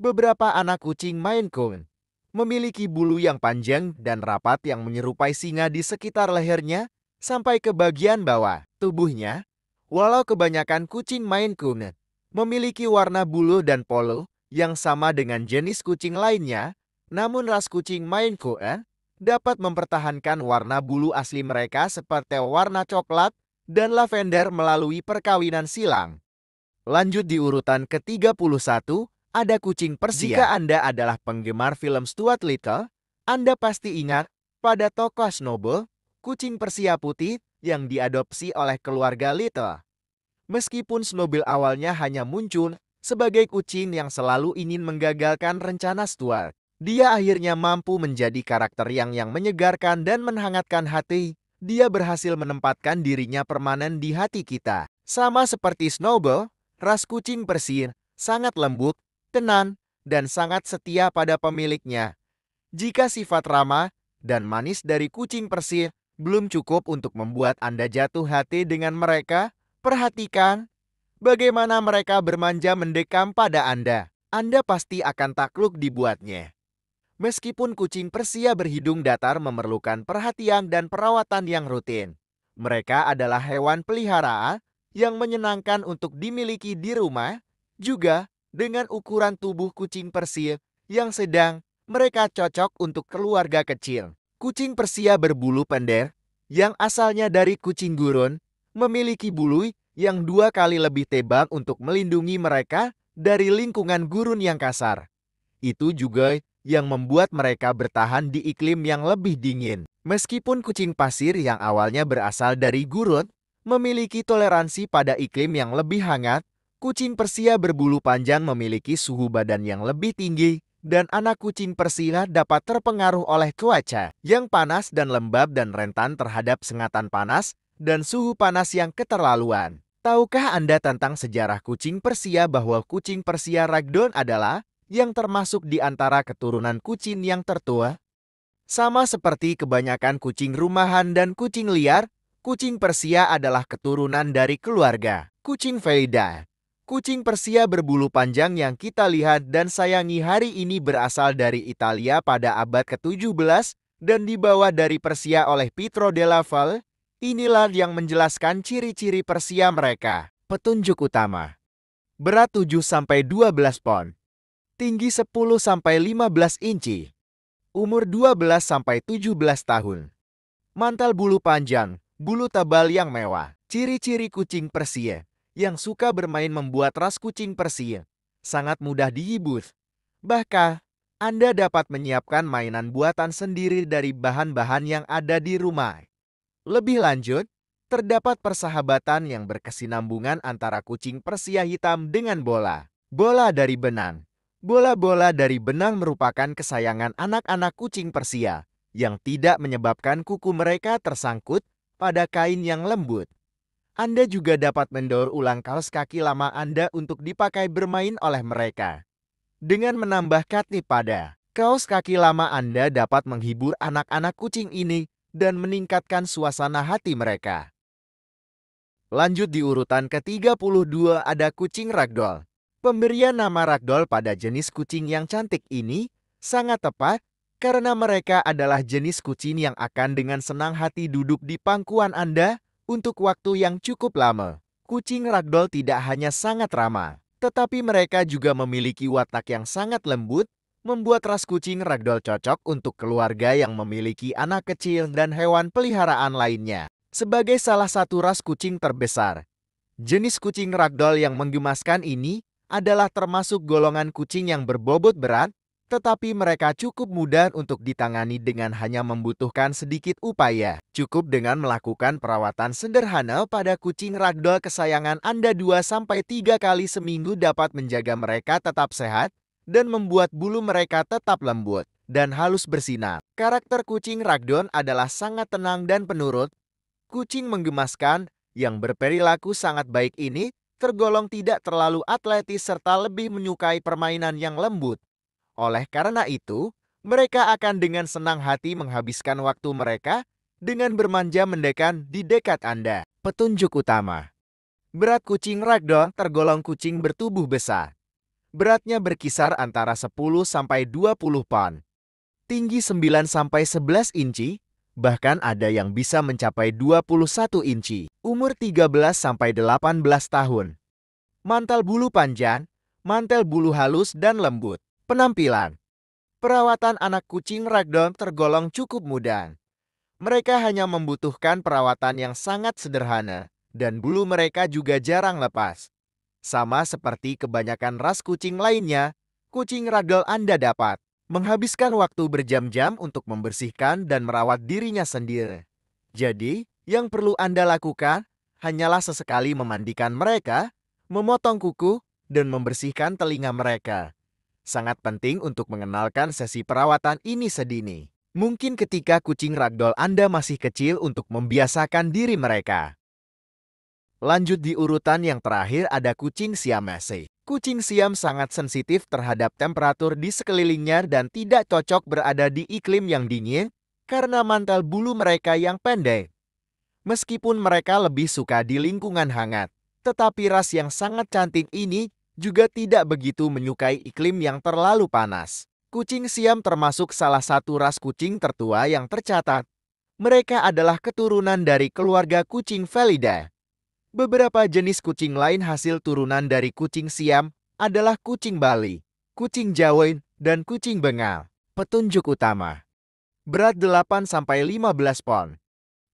Beberapa anak kucing Maine Coon memiliki bulu yang panjang dan rapat yang menyerupai singa di sekitar lehernya sampai ke bagian bawah tubuhnya. Walau kebanyakan kucing Maine Coon memiliki warna bulu dan polo yang sama dengan jenis kucing lainnya, namun ras kucing Maine Coon dapat mempertahankan warna bulu asli mereka seperti warna coklat dan lavender melalui perkawinan silang. Lanjut di urutan ke-31, ada kucing Persia. Jika Anda adalah penggemar film Stuart Little, Anda pasti ingat pada tokoh Snowball, kucing Persia putih yang diadopsi oleh keluarga Little. Meskipun Snowball awalnya hanya muncul sebagai kucing yang selalu ingin menggagalkan rencana Stuart, dia akhirnya mampu menjadi karakter yang menyegarkan dan menghangatkan hati. Dia berhasil menempatkan dirinya permanen di hati kita. Sama seperti Snowball, ras kucing Persia sangat lembut, tenang, dan sangat setia pada pemiliknya. Jika sifat ramah dan manis dari kucing Persia belum cukup untuk membuat Anda jatuh hati dengan mereka, perhatikan bagaimana mereka bermanja mendekam pada Anda. Anda pasti akan takluk dibuatnya. Meskipun kucing Persia berhidung datar memerlukan perhatian dan perawatan yang rutin, mereka adalah hewan peliharaan yang menyenangkan untuk dimiliki di rumah. Juga dengan ukuran tubuh kucing Persia yang sedang, mereka cocok untuk keluarga kecil. Kucing Persia berbulu pendek yang asalnya dari kucing gurun memiliki bulu yang 2 kali lebih tebal untuk melindungi mereka dari lingkungan gurun yang kasar. Itu juga yang membuat mereka bertahan di iklim yang lebih dingin. Meskipun kucing pasir yang awalnya berasal dari gurun memiliki toleransi pada iklim yang lebih hangat, kucing Persia berbulu panjang memiliki suhu badan yang lebih tinggi, dan anak kucing Persia dapat terpengaruh oleh cuaca yang panas dan lembab dan rentan terhadap sengatan panas dan suhu panas yang keterlaluan. Tahukah Anda tentang sejarah kucing Persia bahwa kucing Persia Ragdoll adalah yang termasuk di antara keturunan kucing yang tertua? Sama seperti kebanyakan kucing rumahan dan kucing liar, kucing Persia adalah keturunan dari keluarga kucing Felidae. Kucing Persia berbulu panjang yang kita lihat dan sayangi hari ini berasal dari Italia pada abad ke-17 dan dibawa dari Persia oleh Pietro della Valle. Inilah yang menjelaskan ciri-ciri Persia mereka. Petunjuk utama: berat 7–12 pon. Tinggi 10–15 inci. Umur 12–17 tahun. Mantel bulu panjang, bulu tebal yang mewah. Ciri-ciri kucing Persia yang suka bermain membuat ras kucing Persia sangat mudah dihibur. Bahkan, Anda dapat menyiapkan mainan buatan sendiri dari bahan-bahan yang ada di rumah. Lebih lanjut, terdapat persahabatan yang berkesinambungan antara kucing Persia hitam dengan bola. Bola dari benang. Bola-bola dari benang merupakan kesayangan anak-anak kucing Persia yang tidak menyebabkan kuku mereka tersangkut pada kain yang lembut. Anda juga dapat mendaur ulang kaos kaki lama Anda untuk dipakai bermain oleh mereka. Dengan menambah catnip pada kaos kaki lama Anda dapat menghibur anak-anak kucing ini dan meningkatkan suasana hati mereka. Lanjut di urutan ke-32 ada kucing Ragdoll. Pemberian nama Ragdoll pada jenis kucing yang cantik ini sangat tepat karena mereka adalah jenis kucing yang akan dengan senang hati duduk di pangkuan Anda untuk waktu yang cukup lama. Kucing ragdoll tidak hanya sangat ramah, tetapi mereka juga memiliki watak yang sangat lembut, membuat ras kucing ragdoll cocok untuk keluarga yang memiliki anak kecil dan hewan peliharaan lainnya. Sebagai salah satu ras kucing terbesar, jenis kucing ragdoll yang menggemaskan ini adalah termasuk golongan kucing yang berbobot berat, tetapi mereka cukup mudah untuk ditangani dengan hanya membutuhkan sedikit upaya. Cukup dengan melakukan perawatan sederhana pada kucing ragdoll kesayangan Anda 2-3 kali seminggu dapat menjaga mereka tetap sehat dan membuat bulu mereka tetap lembut dan halus bersinar. Karakter kucing ragdoll adalah sangat tenang dan penurut. Kucing menggemaskan yang berperilaku sangat baik ini tergolong tidak terlalu atletis serta lebih menyukai permainan yang lembut. Oleh karena itu, mereka akan dengan senang hati menghabiskan waktu mereka dengan bermanja mendekat di dekat Anda. Petunjuk utama. Berat kucing ragdoll tergolong kucing bertubuh besar. Beratnya berkisar antara 10-20 pound. Tinggi 9-11 inci, bahkan ada yang bisa mencapai 21 inci. Umur 13-18 tahun. Mantel bulu panjang, mantel bulu halus dan lembut. Penampilan. Perawatan anak kucing ragdoll tergolong cukup mudah. Mereka hanya membutuhkan perawatan yang sangat sederhana, dan bulu mereka juga jarang lepas. Sama seperti kebanyakan ras kucing lainnya, kucing ragdoll Anda dapat menghabiskan waktu berjam-jam untuk membersihkan dan merawat dirinya sendiri. Jadi, yang perlu Anda lakukan hanyalah sesekali memandikan mereka, memotong kuku, dan membersihkan telinga mereka. Sangat penting untuk mengenalkan sesi perawatan ini sedini. Mungkin ketika kucing ragdoll Anda masih kecil untuk membiasakan diri mereka. Lanjut di urutan yang terakhir ada kucing Siamese. Kucing Siam sangat sensitif terhadap temperatur di sekelilingnya dan tidak cocok berada di iklim yang dingin karena mantel bulu mereka yang pendek. Meskipun mereka lebih suka di lingkungan hangat, tetapi ras yang sangat cantik ini juga tidak begitu menyukai iklim yang terlalu panas. Kucing Siam termasuk salah satu ras kucing tertua yang tercatat. Mereka adalah keturunan dari keluarga kucing Felidae. Beberapa jenis kucing lain hasil turunan dari kucing Siam adalah kucing Bali, kucing Jawa, dan kucing Bengal. Petunjuk utama. Berat 8-15 pound.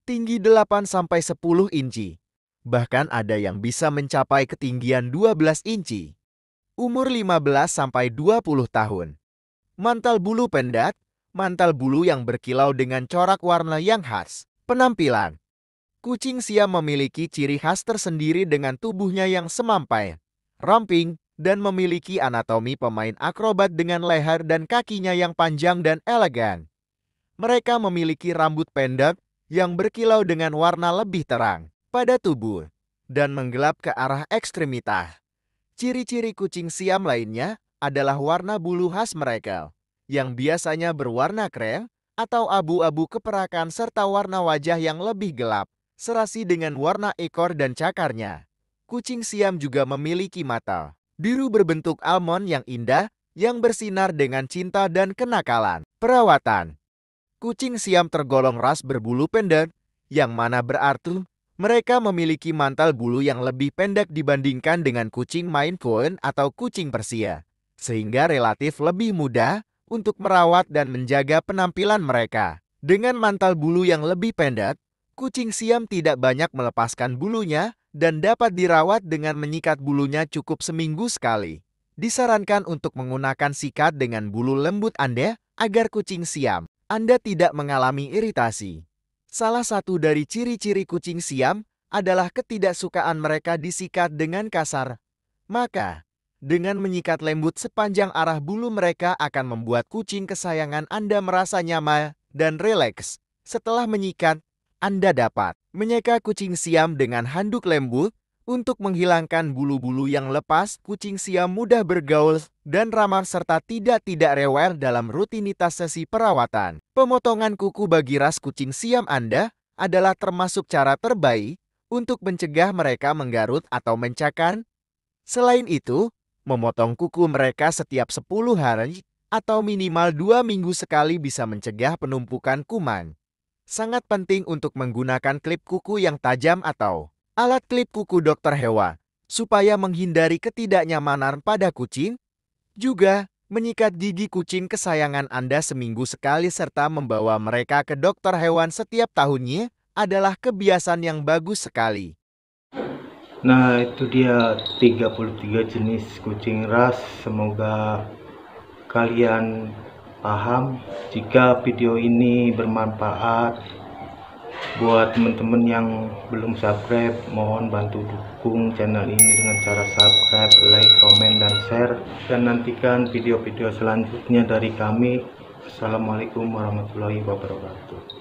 Tinggi 8-10 inci. Bahkan ada yang bisa mencapai ketinggian 12 inci. Umur 15-20 tahun. Mantel bulu pendek, mantel bulu yang berkilau dengan corak warna yang khas. Penampilan. Kucing Siam memiliki ciri khas tersendiri dengan tubuhnya yang semampai, ramping, dan memiliki anatomi pemain akrobat dengan leher dan kakinya yang panjang dan elegan. Mereka memiliki rambut pendek yang berkilau dengan warna lebih terang pada tubuh dan menggelap ke arah ekstremitas. Ciri-ciri kucing Siam lainnya adalah warna bulu khas mereka, yang biasanya berwarna krem atau abu-abu keperakan serta warna wajah yang lebih gelap, serasi dengan warna ekor dan cakarnya. Kucing Siam juga memiliki mata biru berbentuk almond yang indah, yang bersinar dengan cinta dan kenakalan. Perawatan. Kucing Siam tergolong ras berbulu pendek, yang mana berarti mereka memiliki mantel bulu yang lebih pendek dibandingkan dengan kucing Maine Coon atau kucing Persia, sehingga relatif lebih mudah untuk merawat dan menjaga penampilan mereka. Dengan mantel bulu yang lebih pendek, kucing Siam tidak banyak melepaskan bulunya dan dapat dirawat dengan menyikat bulunya cukup seminggu sekali. Disarankan untuk menggunakan sikat dengan bulu lembut Anda agar kucing Siam Anda tidak mengalami iritasi. Salah satu dari ciri-ciri kucing Siam adalah ketidaksukaan mereka disikat dengan kasar. Maka, dengan menyikat lembut sepanjang arah bulu mereka akan membuat kucing kesayangan Anda merasa nyaman dan rileks. Setelah menyikat, Anda dapat menyeka kucing Siam dengan handuk lembut untuk menghilangkan bulu-bulu yang lepas. Kucing Siam mudah bergaul dan ramah serta tidak rewel dalam rutinitas sesi perawatan. Pemotongan kuku bagi ras kucing Siam Anda adalah termasuk cara terbaik untuk mencegah mereka menggarut atau mencakar. Selain itu, memotong kuku mereka setiap 10 hari atau minimal 2 minggu sekali bisa mencegah penumpukan kuman. Sangat penting untuk menggunakan klip kuku yang tajam atau alat klip kuku dokter hewan, supaya menghindari ketidaknyamanan pada kucing. Juga, menyikat gigi kucing kesayangan Anda seminggu sekali serta membawa mereka ke dokter hewan setiap tahunnya adalah kebiasaan yang bagus sekali. Nah, itu dia 33 jenis kucing ras. Semoga kalian paham. Jika video ini bermanfaat buat teman-teman yang belum subscribe, mohon bantu dukung channel ini dengan cara subscribe, like, komen, dan share. Dan nantikan video-video selanjutnya dari kami. Assalamualaikum warahmatullahi wabarakatuh.